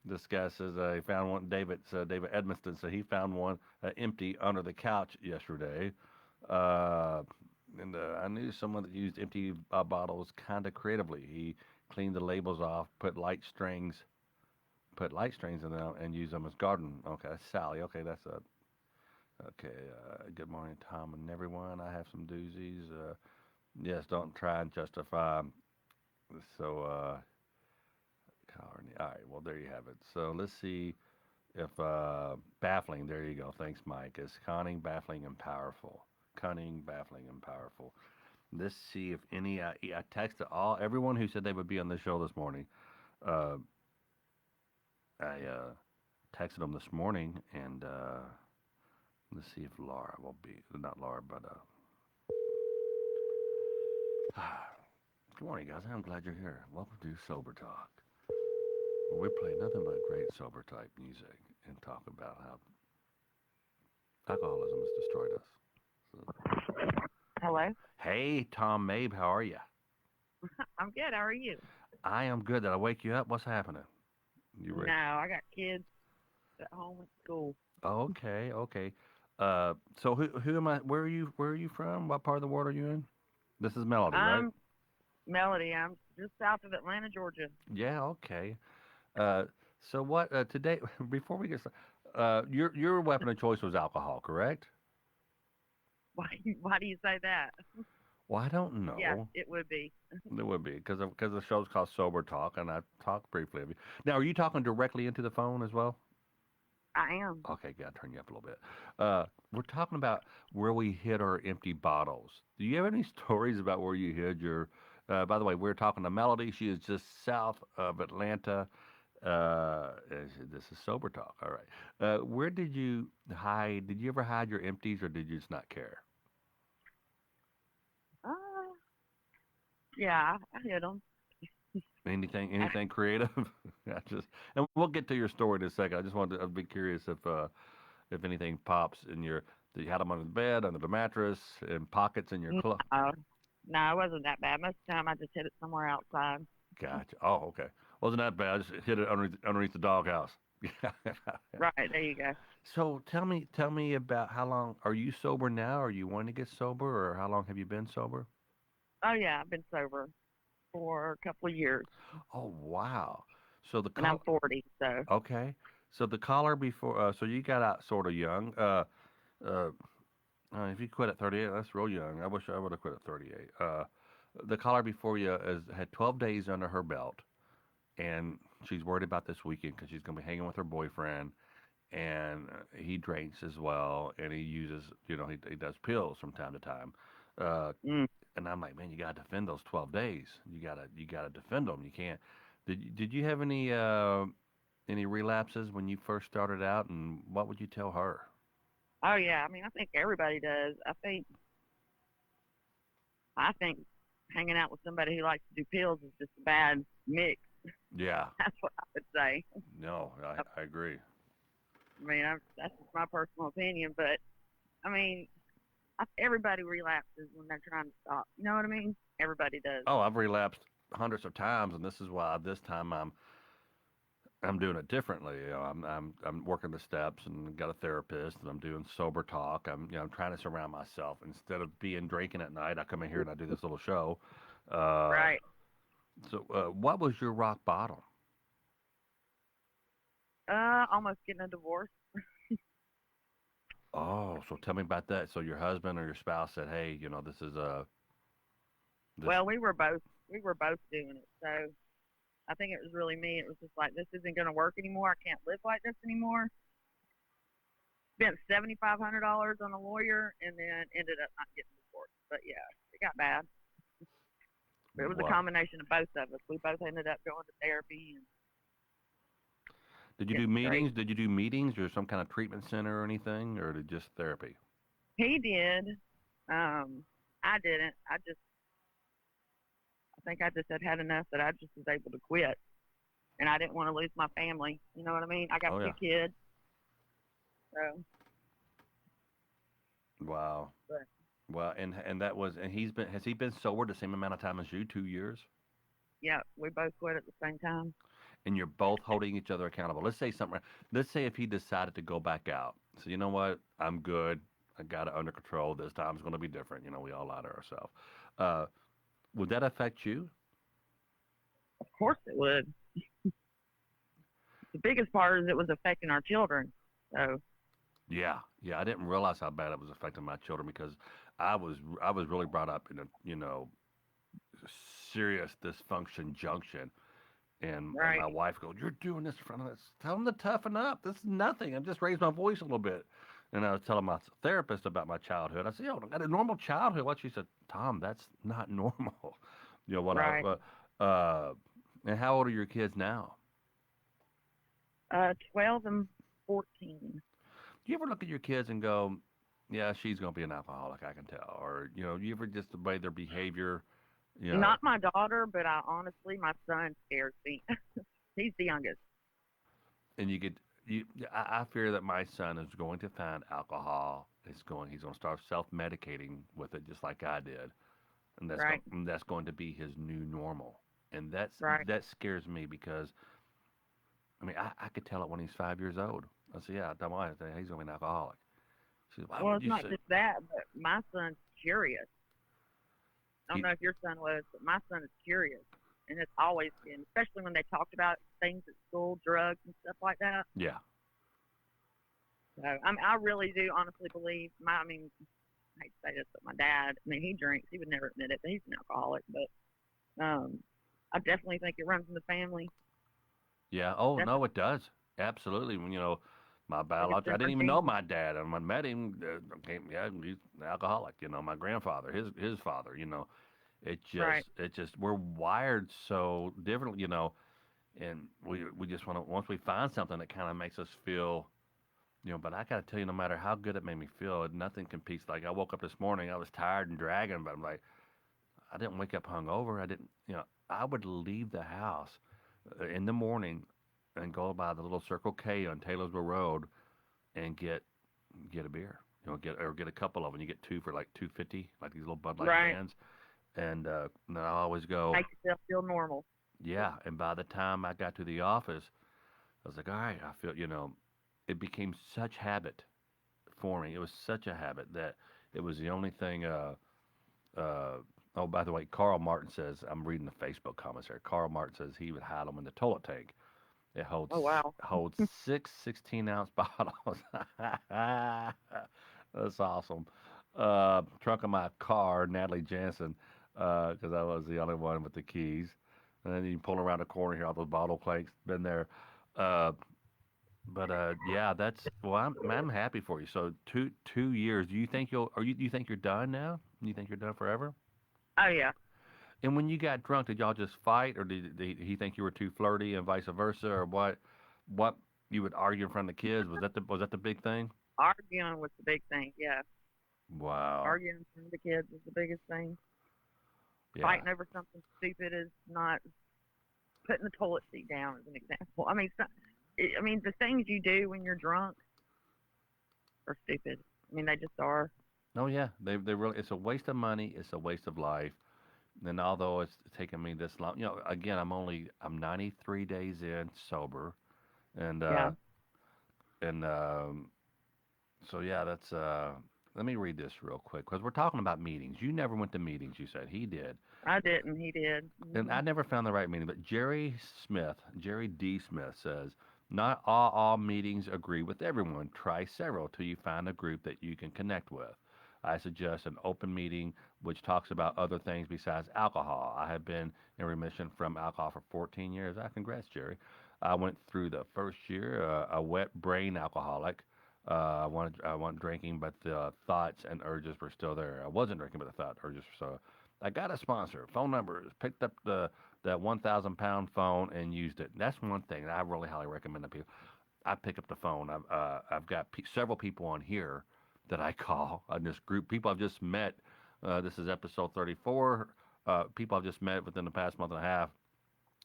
this guy says he found one. David Edmiston said he found one empty under the couch yesterday. Uh, and I knew someone that used empty bottles kind of creatively. He cleaned the labels off, put light strings in them, and used them as garden. Okay, that's Sally. Okay, that's a okay. Good morning, Tom and everyone. I have some doozies. Yes, don't try and justify. So, all right. Well, there you have it. So let's see if baffling. There you go. Thanks, Mike. Is cunning, baffling, and powerful. Cunning, baffling, and powerful. Let's see if any. I texted everyone who said they would be on the show this morning. Uh, I texted them this morning, and let's see if Laura will be. Not Laura, but good morning, guys. I'm glad you're here. Welcome to Sober Talk, where we play nothing but great sober type music and talk about how alcoholism has destroyed us. So, Hello. hey, Tom Mabe, how are you? I'm good. How are you? I am good. Did I wake you up? What's happening? You No, ready? I got kids at home at school. Okay, okay. So who am I? Where are you from? What part of the world are you in? This is Melody, right? I'm Melody. I'm just south of Atlanta, Georgia. Yeah, okay. Uh, so what today? Before we get started, your weapon of choice was alcohol, correct? Why? Why do you say that? Well, I don't Yeah, know. it would be. It would be because the show's called Sober Talk, and I talked briefly of you. Now, are you talking directly into the phone as well? I am. Okay, gotta turn you up a little bit. We're talking about where we hid our empty bottles. Do you have any stories about where you hid your? By the way, we're talking to Melody. She is just south of Atlanta. This is sober talk. All right. Where did you hide? Did you ever hide your empties, or did you just not care? Uh, yeah, I hit them. Anything creative? I just, and we'll get to your story in a second. I just wanted to. I'd be curious if anything pops in your. You had them under the bed, under the mattress, in pockets in your clothes. No, no, it wasn't that bad. Most of the time, I just hit it somewhere outside. Gotcha. Oh, okay. Wasn't that bad. I just hit it underneath the doghouse. Right, there you go. So tell me about how long are you sober now? Are you wanting to get sober, or how long have you been sober? Oh yeah, I've been sober for a couple of years, Oh, wow. So the and I'm call. 40. So Okay. So the caller before. So you got out sort of young. Uh, if you quit at 38, that's real young. I wish I would have quit at 38. The caller before you had 12 days under her belt, and she's worried about this weekend because she's going to be hanging with her boyfriend, and he drinks as well, and he uses, he does pills from time to time. Uh, mm. and I'm like, man, you got to defend those 12 days. You gotta defend them. You can't. Did you have any relapses when you first started out, and what would you tell her? Oh yeah, I mean, I think everybody does. I think hanging out with somebody who likes to do pills is just a bad mix. Yeah, That's what I would say. no, I agree. I mean, that's just my personal opinion, but I mean, everybody relapses when they're trying to stop. You know what I mean? Everybody does. Oh, I've relapsed hundreds of times, and this is why this time I'm doing it differently. I'm working the steps and got a therapist, and I'm doing sober talk. I'm trying to surround myself instead of being drinking at night. I come in here and I do this little show. Uh, Right. what was your rock bottom? Almost getting a divorce. Oh, so tell me about that. So your husband or your spouse said, "Hey, this is this." Well, we were both doing it, so I think it was really me. It was just like this isn't going to work anymore. I can't live like this anymore. Spent $7,500 on a lawyer, and then ended up not getting divorced. But yeah, it got bad. But it was a What combination of both of us. We both ended up going to therapy and did you do getting straight. meetings? Did you do meetings or some kind of treatment center or anything, or did just therapy? He did. I didn't. I think I just had enough that I just was able to quit, and I didn't want to lose my family. You know what I mean? I got Oh two yeah. kids, so Wow. but Well, and that was and has he been sober the same amount of time as you, 2 years? yeah, we both quit at the same time. And you're both holding each other accountable. Let's say something. Let's say if he decided to go back out. So you know what? I'm good. I got it under control. This time's going to be different. We all lie to ourselves. Uh, would that affect you? Of course it would. The biggest part is it was affecting our children. So Yeah, yeah. I didn't realize how bad it was affecting my children because I was really brought up in a serious dysfunction junction. And right, my wife goes, "You're doing this in front of us. Tell them to toughen up. This is nothing. I just raised my voice a little bit." And I was telling my therapist about my childhood. I said, "Yo, I got a normal childhood." What she said, "Tom, that's not normal." What I. right. And how old are your kids now? 12 and 14. Do you ever look at your kids and go, "Yeah, she's gonna be an alcoholic. I can tell." Or you ever just the way their behavior, you know, Not my daughter, but I honestly, my son scares me. He's the youngest. and you get you. I fear that my son is going to find alcohol. He's going to start self medicating with it, just like I did, and Right, that's going to be his new normal, and right. that scares me because I mean I could tell it when he's 5 years old. I said, yeah, don't worry, he's going to be an alcoholic. She said, why Well, would it's you not say? just that, but my son's curious. I don't He, know if your son was, but my son is curious, and it's always been, especially when they talked about things at school, drugs and stuff like that. yeah, So I really do honestly believe I mean, I hate to say this, but my dad, I mean, he drinks. He would never admit it, but he's an alcoholic. But I definitely think it runs in the family. yeah. Oh no, Definitely. it does absolutely. When My Like it's biological, I didn't different even know things. my dad. And when I met him, yeah, he's an alcoholic. My grandfather, his father. Right. It just we're wired so differently. And we just want to once we find something that kind of makes us feel. But I got to tell you, no matter how good it made me feel, nothing competes. Like I woke up this morning, I was tired and dragging, but I'm like, I didn't wake up hungover. I didn't, I would leave the house in the morning and go by the little Circle K on Taylorsville Road and get a beer. Get a couple of them. You get two for like 250, like these little Bud Light Right. cans. And then I always go, Make yourself feel normal. yeah. And by the time I got to the office, I was like, all right, I feel, it became such habit for me. It was such a habit that it was the only thing. Uh, oh, by the way, Carl Martin says I'm reading the Facebook comments here. Carl Martin says he would hide them in the toilet tank. It holds Oh wow. holds six 16-ounce bottles. That's awesome. Trunk of my car, Natalie Jansen, because I was the only one with the keys. And then you pull around the corner here, all those bottle clanks. Been there. Uh, but yeah, that's well. I'm happy for you. So 2 years. Do you think do you think you're done now? You think you're done forever? Oh yeah. And when you got drunk, did y'all just fight, or did he think you were too flirty, and vice versa, or what? What you would argue in front of the kids? Was that the big thing? Arguing was the big thing. Yeah. Wow. Arguing in front of the kids is the biggest thing. Yeah. Fighting over something stupid is not putting the toilet seat down as an example. I mean, the things you do when you're drunk are stupid. I mean, they just are. Oh yeah. They really. It's a waste of money. It's a waste of life. And although it's taken me this long, again, I'm 93 days in sober, and Yeah, and so yeah, that's let me read this real quick because we're talking about meetings. You never went to meetings, you said. He did. I didn't. He did. And I never found the right meeting, but Jerry D. Smith says, not all meetings agree with everyone. Try several till you find a group that you can connect with. I suggest an open meeting which talks about other things besides alcohol. I have been in remission from alcohol for 14 years. Congrats, Jerry. I went through the first year a wet brain alcoholic. I wasn't drinking, but the thoughts and urges were still there. I wasn't drinking, but the thought urges were still. I got a sponsor. Phone numbers. Picked up that 1,000-pound phone and used it. That's one thing that I really highly recommend to people. I pick up the phone. I've got several people on here that I call on this group. People I've just met. This is episode 34. People I've just met within the past month and a half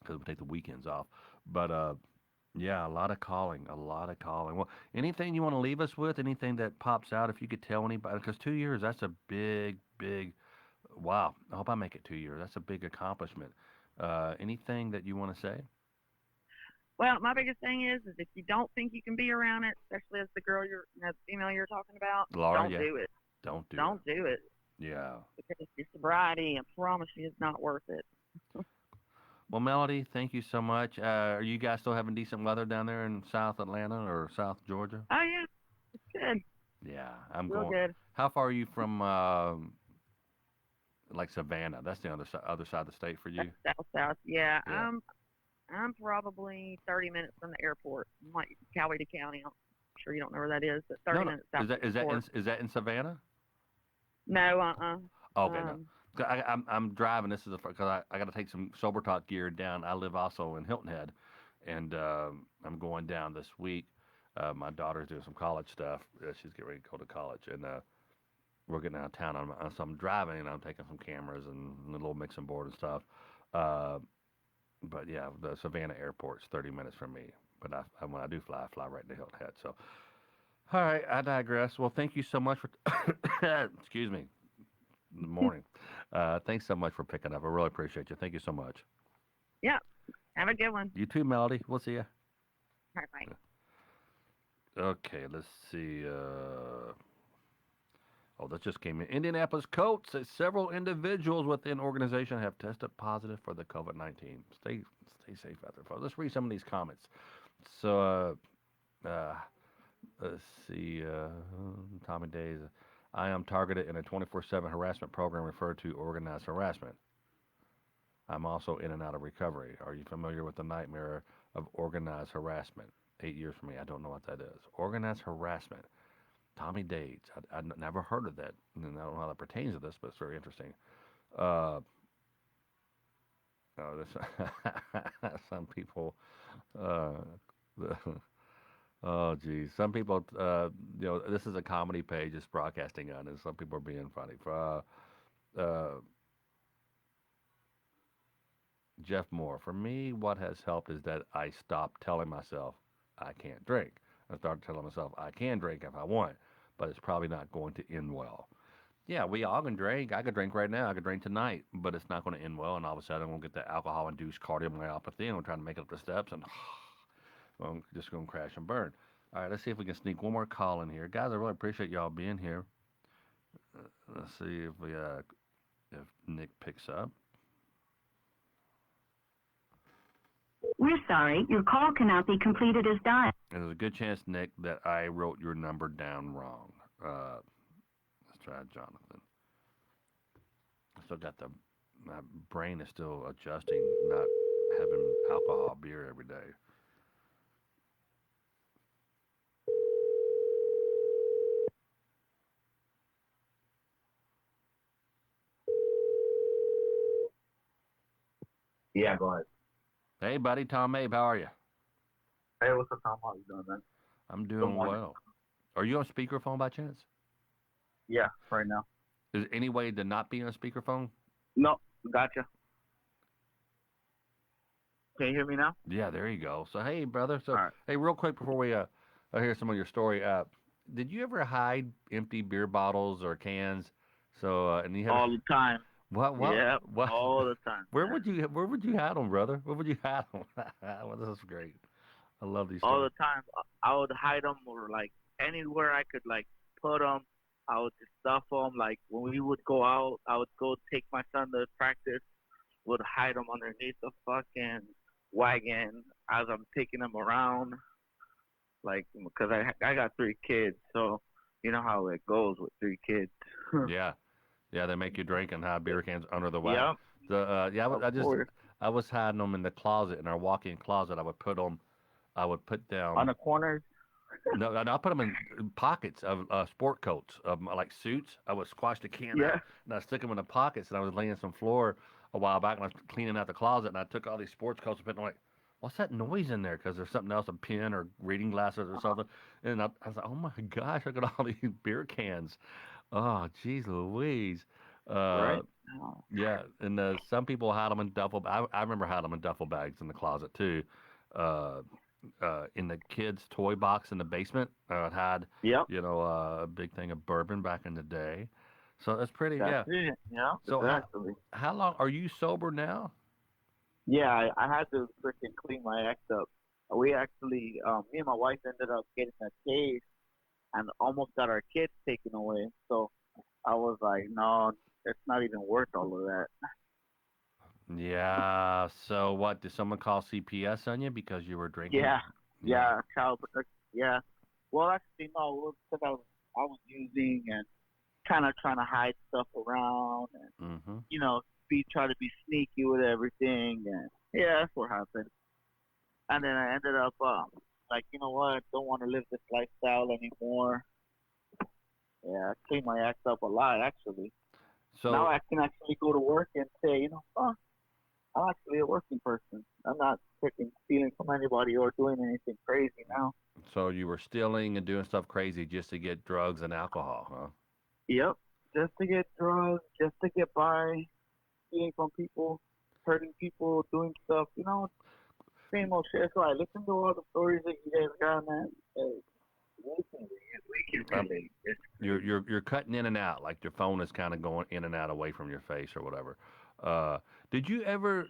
because we take the weekends off. But yeah, a lot of calling. A lot of calling. Well, anything you want to leave us with? Anything that pops out? If you could tell anybody, because 2 years, that's a big, big. Wow. I hope I make it 2 years. That's a big accomplishment. Anything that you want to say? Well, my biggest thing is if you don't think you can be around it, especially as the girl the female you're talking about, Laura, don't yeah. do it. Don't do Don't do it it. Yeah. because your sobriety, I promise you, is not worth it. Well, Melody, thank you so much. Are you guys still having decent weather down there in South Atlanta or South Georgia? Oh yeah, it's good. Yeah, I'm Real going. good. How far are you from like Savannah? That's the other side of the state for you. That's south. Yeah, Yeah. I'm probably 30 minutes from the airport, like Coweta County. I'm sure you don't know where that is, but 30 No, no. minutes south Is of that the airport. is that in Savannah? No, Okay, no. Um, 'Cause I'm driving. This is because I got to take some sober talk gear down. I live also in Hilton Head, and I'm going down this week. My daughter's doing some college stuff. She's getting ready to go to college, and we're getting out of town. So I'm driving, and I'm taking some cameras and a little mixing board and stuff. Uh, but yeah, the Savannah airport's 30 minutes from me. But when I do fly, I fly right into Hilton Head. So, all right, I digress. Well, thank you so much for. Excuse me. In the morning. Thanks so much for picking up. I really appreciate you. Thank you so much. yeah. Have a good one. You too, Melody. We'll see you. All right, bye. Okay, let's see. Oh, that just came in. Indianapolis Colt says several individuals within organization have tested positive for the COVID-19. Stay safe out there, folks. Let's read some of these comments. So, let's see. Tommy Days. I am targeted in a 24/7 harassment program referred to organized harassment. I'm also in and out of recovery. Are you familiar with the nightmare of organized harassment. 8 years for me. I don't know what that is. Organized harassment. Tommy Dades. I'd never heard of that. And I don't know how that pertains to this, but it's very interesting. Uh, this, some people, uh, oh geez, some people, this is a comedy page it's broadcasting on, and some people are being funny. Jeff Moore. For me, what has helped is that I stopped telling myself I can't drink. I started telling myself I can drink if I want, but it's probably not going to end well. Yeah, we all can drink. I could drink right now. I could drink tonight, but it's not going to end well. And all of a sudden, I'm going to get the alcohol-induced cardiomyopathy, and I'm trying to make it up the steps, and I'm just going to crash and burn. All right, let's see if we can sneak one more call in here, guys. I really appreciate y'all being here. Let's see if Nick picks up. We're sorry, your call cannot be completed as dialed. And there's a good chance, Nick, that I wrote your number down wrong. Let's try Jonathan. I still got my brain is still adjusting, not having alcohol, beer every day. Yeah, go ahead. Hey, buddy, Tom Mabe, how are you? Hey, what's up, Tom? How you doing, man? I'm doing well. Are you on speakerphone by chance? Yeah, right now. Is there any way to not be on speakerphone? No, gotcha. Can you hear me now? Yeah, there you go. So, hey, brother. So, right. Hey, real quick before we hear some of your story, did you ever hide empty beer bottles or cans? So, and you had all the time. What? Yeah, what? all the time. Where would you hide them, brother? Where would you hide them? Well, this is great. I love these stories. All the time. I would hide them, or like anywhere I could like put them. I would just stuff them. Like when we would go out, I would go take my son to practice. Would hide them underneath the fucking wagon as I'm taking them around. Like, because I got 3 kids, so you know how it goes with 3 kids. Yeah, they make you drink and hide beer cans under the wagon. Yep. I was hiding them in the closet, in our walk-in closet. I would put them on the corners. No, I put them in pockets of sport coats, of like suits. I would squash the can out, and I stick them in the pockets. And I was laying some floor a while back, and I was cleaning out the closet, and I took all these sports coats and put them like, what's that noise in there? Because there's something else, a pen or reading glasses or something. And I was like, oh my gosh, look at all these beer cans. Oh, geez Louise. Right. Yeah, and some people had them in duffel. I remember had them in duffel bags in the closet too. In the kids' toy box in the basement, it had a big thing of bourbon back in the day. So that's pretty. That's it. Yeah. So exactly. How long are you sober now? Yeah, I had to freaking clean my act up. We actually, me and my wife ended up getting a case and almost got our kids taken away. So I was like, no, it's not even worth all of that. Yeah. So what? Did someone call CPS on you because you were drinking? Yeah, child protection. Yeah. Well, actually, no, it was because I was using and kind of trying to hide stuff around and, try to be sneaky with everything. And yeah, that's what happened. And then I ended up, like, you know what? Don't want to live this lifestyle anymore. Yeah, I cleaned my act up a lot, actually. So now I can actually go to work and say, I'm actually a working person. I'm not freaking stealing from anybody or doing anything crazy now. So you were stealing and doing stuff crazy just to get drugs and alcohol, huh? Yep. Just to get drugs, just to get by, stealing from people, hurting people, doing stuff, same old shit. So I listen to all the stories that you guys got, man. We can relate. You're cutting in and out, like your phone is kind of going in and out away from your face or whatever. Did you ever,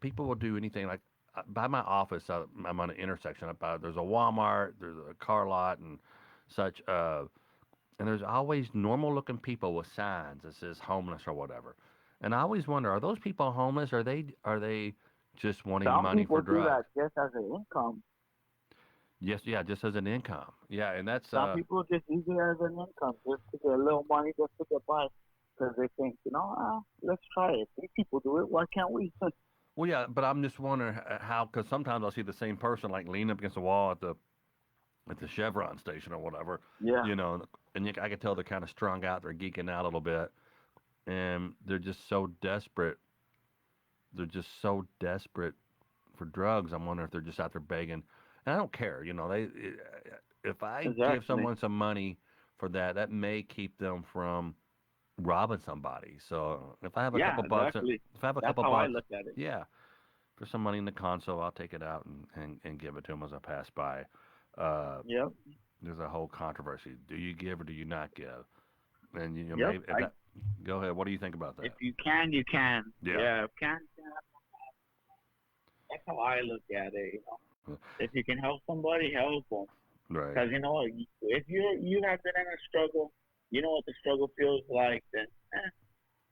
people will do anything like by my office, I'm on an intersection. There's a Walmart, there's a car lot and such, and there's always normal looking people with signs that says homeless or whatever. And I always wonder, are those people homeless? Are they just wanting money for drugs? Some people do that just as an income. Yes, yeah, just as an income. Yeah, and that's some people just use it as an income, just to get a little money, just to get by, because they think, let's try it. These people do it. Why can't we? Well, yeah, but I'm just wondering how, because sometimes I'll see the same person like lean up against the wall at the Chevron station or whatever, Yeah, you know, and I can tell they're kind of strung out, they're geeking out a little bit, and they're just so desperate. They're just so desperate for drugs. I'm wondering if they're just out there begging. And I don't care, if I give exactly. someone some money for that, that may keep them from robbing somebody. So if I have a Yeah, couple bucks, exactly. if I have a That's couple how I bucks, look at it. yeah, for some money in the console, I'll take it out and give it to them as I pass by. Uh, Yep, there's a whole controversy. Do you give or do you not give? And yep. maybe if that. Go ahead. What do you think about If that? you can, you can. Yeah. Yeah, if can, can. That's how I look at it. If you can help somebody, help them. Right. Because if you have been in a struggle, you know what the struggle feels like. Then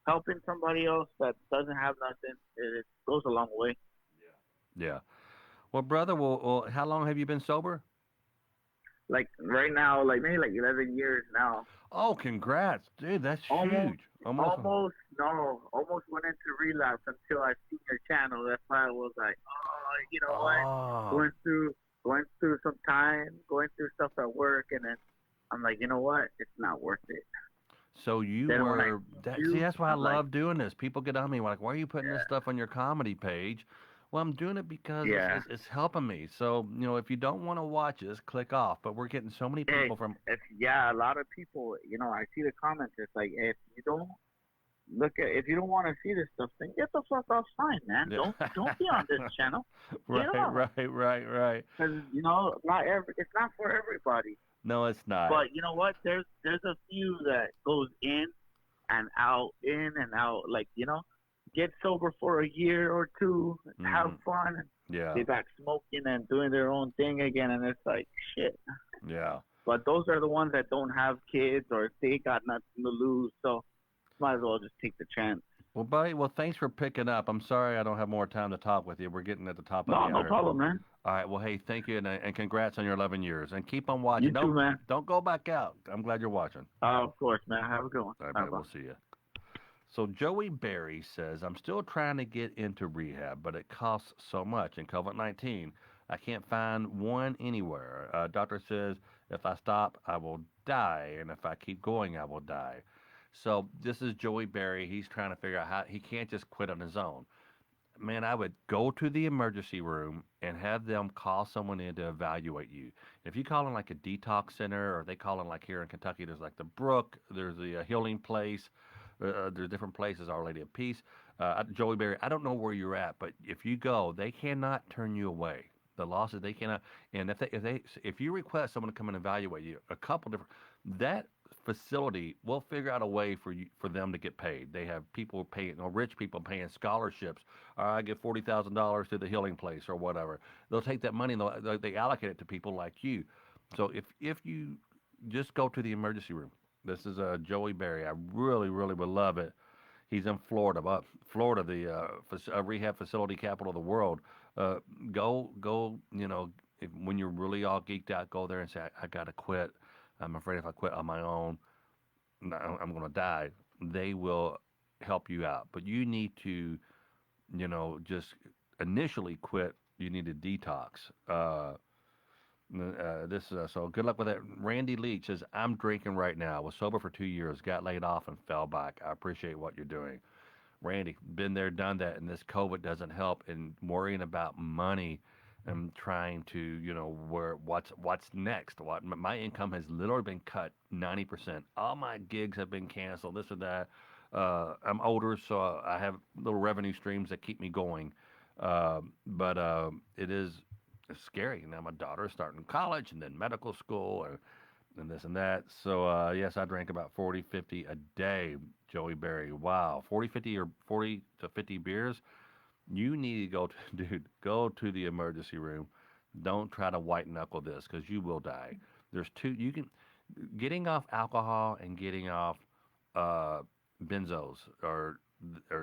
helping somebody else that doesn't have nothing, it goes a long way. Yeah. Well, brother. Well, how long have you been sober? Like right now, like maybe like 11 years now. Oh, congrats, dude. That's Almost, huge. Almost. almost no, almost went into relapse until I seen your channel. That's why I was like, oh, you know what? Oh. Going through some time, going through stuff at work, and then I'm like, you know what? It's not worth it. So you Then when I were that. See, you, that's why I I'm like, love doing this. People get on me like, "Why are you putting this stuff on your comedy page?" Well, I'm doing it because yeah. it's helping me. So if you don't want to watch this, click off. But we're getting so many Hey, people from. yeah, a lot of people, I see the comments. It's like, if you don't want to see this stuff, then get the fuck off. Fine, man. Yeah. Don't be on this channel. Get Right, off. right. Because it's not for everybody. No, it's not. But you know what? There's a few that goes in and out. Like get sober for a year or two, have Mm, fun, yeah, get back smoking and doing their own thing again, and it's like shit. yeah. But those are the ones that don't have kids or they got nothing to lose, so might as well just take the chance. Well, buddy, well, thanks for picking up. I'm sorry I don't have more time to talk with you. We're getting at the top of No, the no hour. problem, man. All right. Well, hey, thank you, and congrats on your 11 years. And keep on You watching. too, man. Don't go back out. I'm glad you're watching. Of course, man. Have a good one. All right, Bye man. bye. We'll see you. So Joey Berry says, I'm still trying to get into rehab, but it costs so much. In COVID-19, I can't find one anywhere. Doctor says if I stop, I will die, and if I keep going, I will die. So this is Joey Berry. He's trying to figure out how he can't just quit on his own. Man, I would go to the emergency room and have them call someone in to evaluate you. If you call in like a detox center, or they call in like here in Kentucky, there's like the Brook, there's the Healing Place, there's different places, Our Lady of Peace. Joey Berry, I don't know where you're at, but if you go, they cannot turn you away. The law says they cannot. And if you request someone to come and evaluate you, a couple different that facility will figure out a way for them to get paid. They have people paying, rich people paying scholarships. I give $40,000 to the Healing Place or whatever. They'll take that money and they allocate it to people like you. So if you just go to the emergency room, this is Joey Berry. I really really would love it. He's in Florida, Florida, the rehab facility capital of the world. Uh, go. When you're really all geeked out, go there and say, I gotta quit. I'm afraid if I quit on my own, I'm going to die. They will help you out. But you need to, just initially quit. You need to detox. So good luck with that. Randy Leach says, I'm drinking right now. Was sober for 2 years, got laid off and fell back. I appreciate what you're doing. Randy, been there, done that, and this COVID doesn't help. And worrying about money and trying to, where what's next. My income has literally been cut 90%. All my gigs have been canceled. This or that. I'm older, so I have little revenue streams that keep me going. But it is scary. Now my daughter is starting college and then medical school and this and that. So, yes, I drank about 40, 50 a day, Joey Berry. Wow. 40, 50 or 40 to 50 beers. You need to go to the emergency room. Don't try to white knuckle this because you will die. Getting off alcohol and getting off uh, benzos are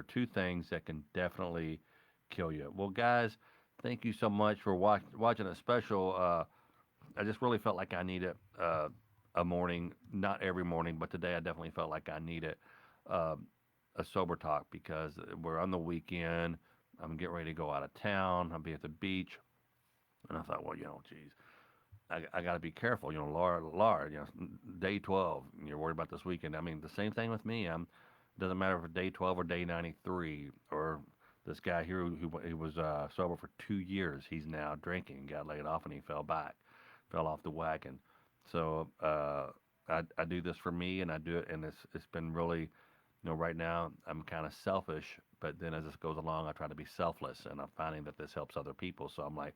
two things that can definitely kill you. Well, guys, thank you so much for watching a special. I just really felt like I needed a morning, not every morning, but today I definitely felt like I needed uh, a sober talk because we're on the weekend. I'm getting ready to go out of town. I'll be at the beach. And I thought, well, geez, I got to be careful. Laura, day 12, you're worried about this weekend. I mean, the same thing with me. Doesn't matter if it's day 12 or day 93 or this guy here who was sober for 2 years. He's now drinking, got laid off, and he fell off the wagon. So I do this for me, and I do it, and it's been really, right now I'm kind of selfish, but then as this goes along, I try to be selfless, and I'm finding that this helps other people. So I'm like,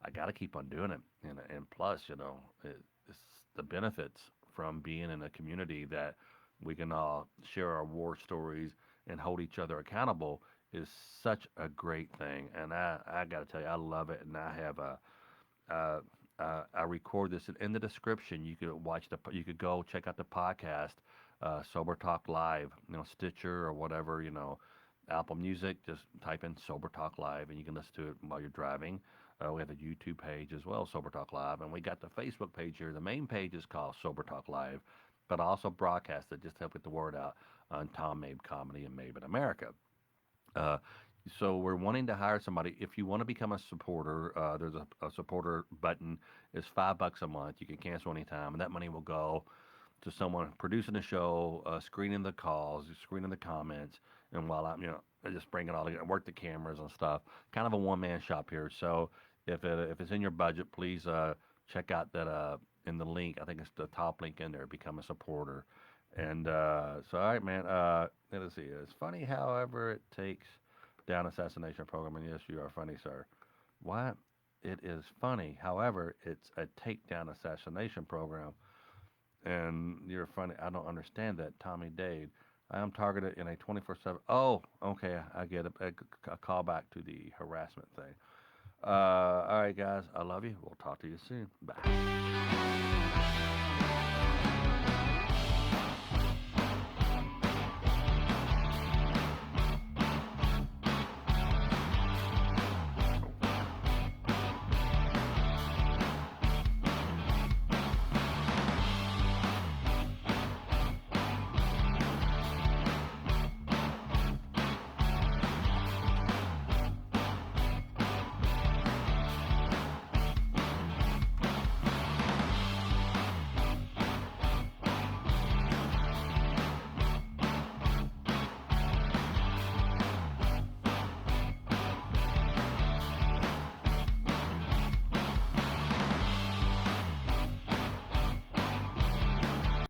I got to keep on doing it, and plus, it's the benefits from being in a community that we can all share our war stories and hold each other accountable is such a great thing. And I got to tell you, I love it, and I have I record this in the description. You could go check out the podcast, Sober Talk Live, Stitcher or whatever, Apple Music. Just type in Sober Talk Live, and you can listen to it while you're driving. We have a YouTube page as well, Sober Talk Live, and we got the Facebook page here. The main page is called Sober Talk Live, but I also broadcast it just to help get the word out on Tom Mabe Comedy and Mabe in America. Uh, so we're wanting to hire somebody. If you want to become a supporter, there's a supporter button. It's $5 a month. You can cancel anytime, and that money will go to someone producing the show, screening the calls, screening the comments, and while I just bring it all together, work the cameras and stuff. Kind of a one-man shop here. So if it's in your budget, please check out that in the link. I think it's the top link in there. Become a supporter. And so, all right, man. Let's see. It's funny, however, it takes down assassination program. And yes, you are funny, sir. What? It is funny. However, it's a takedown assassination program. And you're funny. I don't understand that, Tommy Dade. I am targeted in a 24/7. Oh, okay. I get a call back to the harassment thing. All right, guys. I love you. We'll talk to you soon. Bye.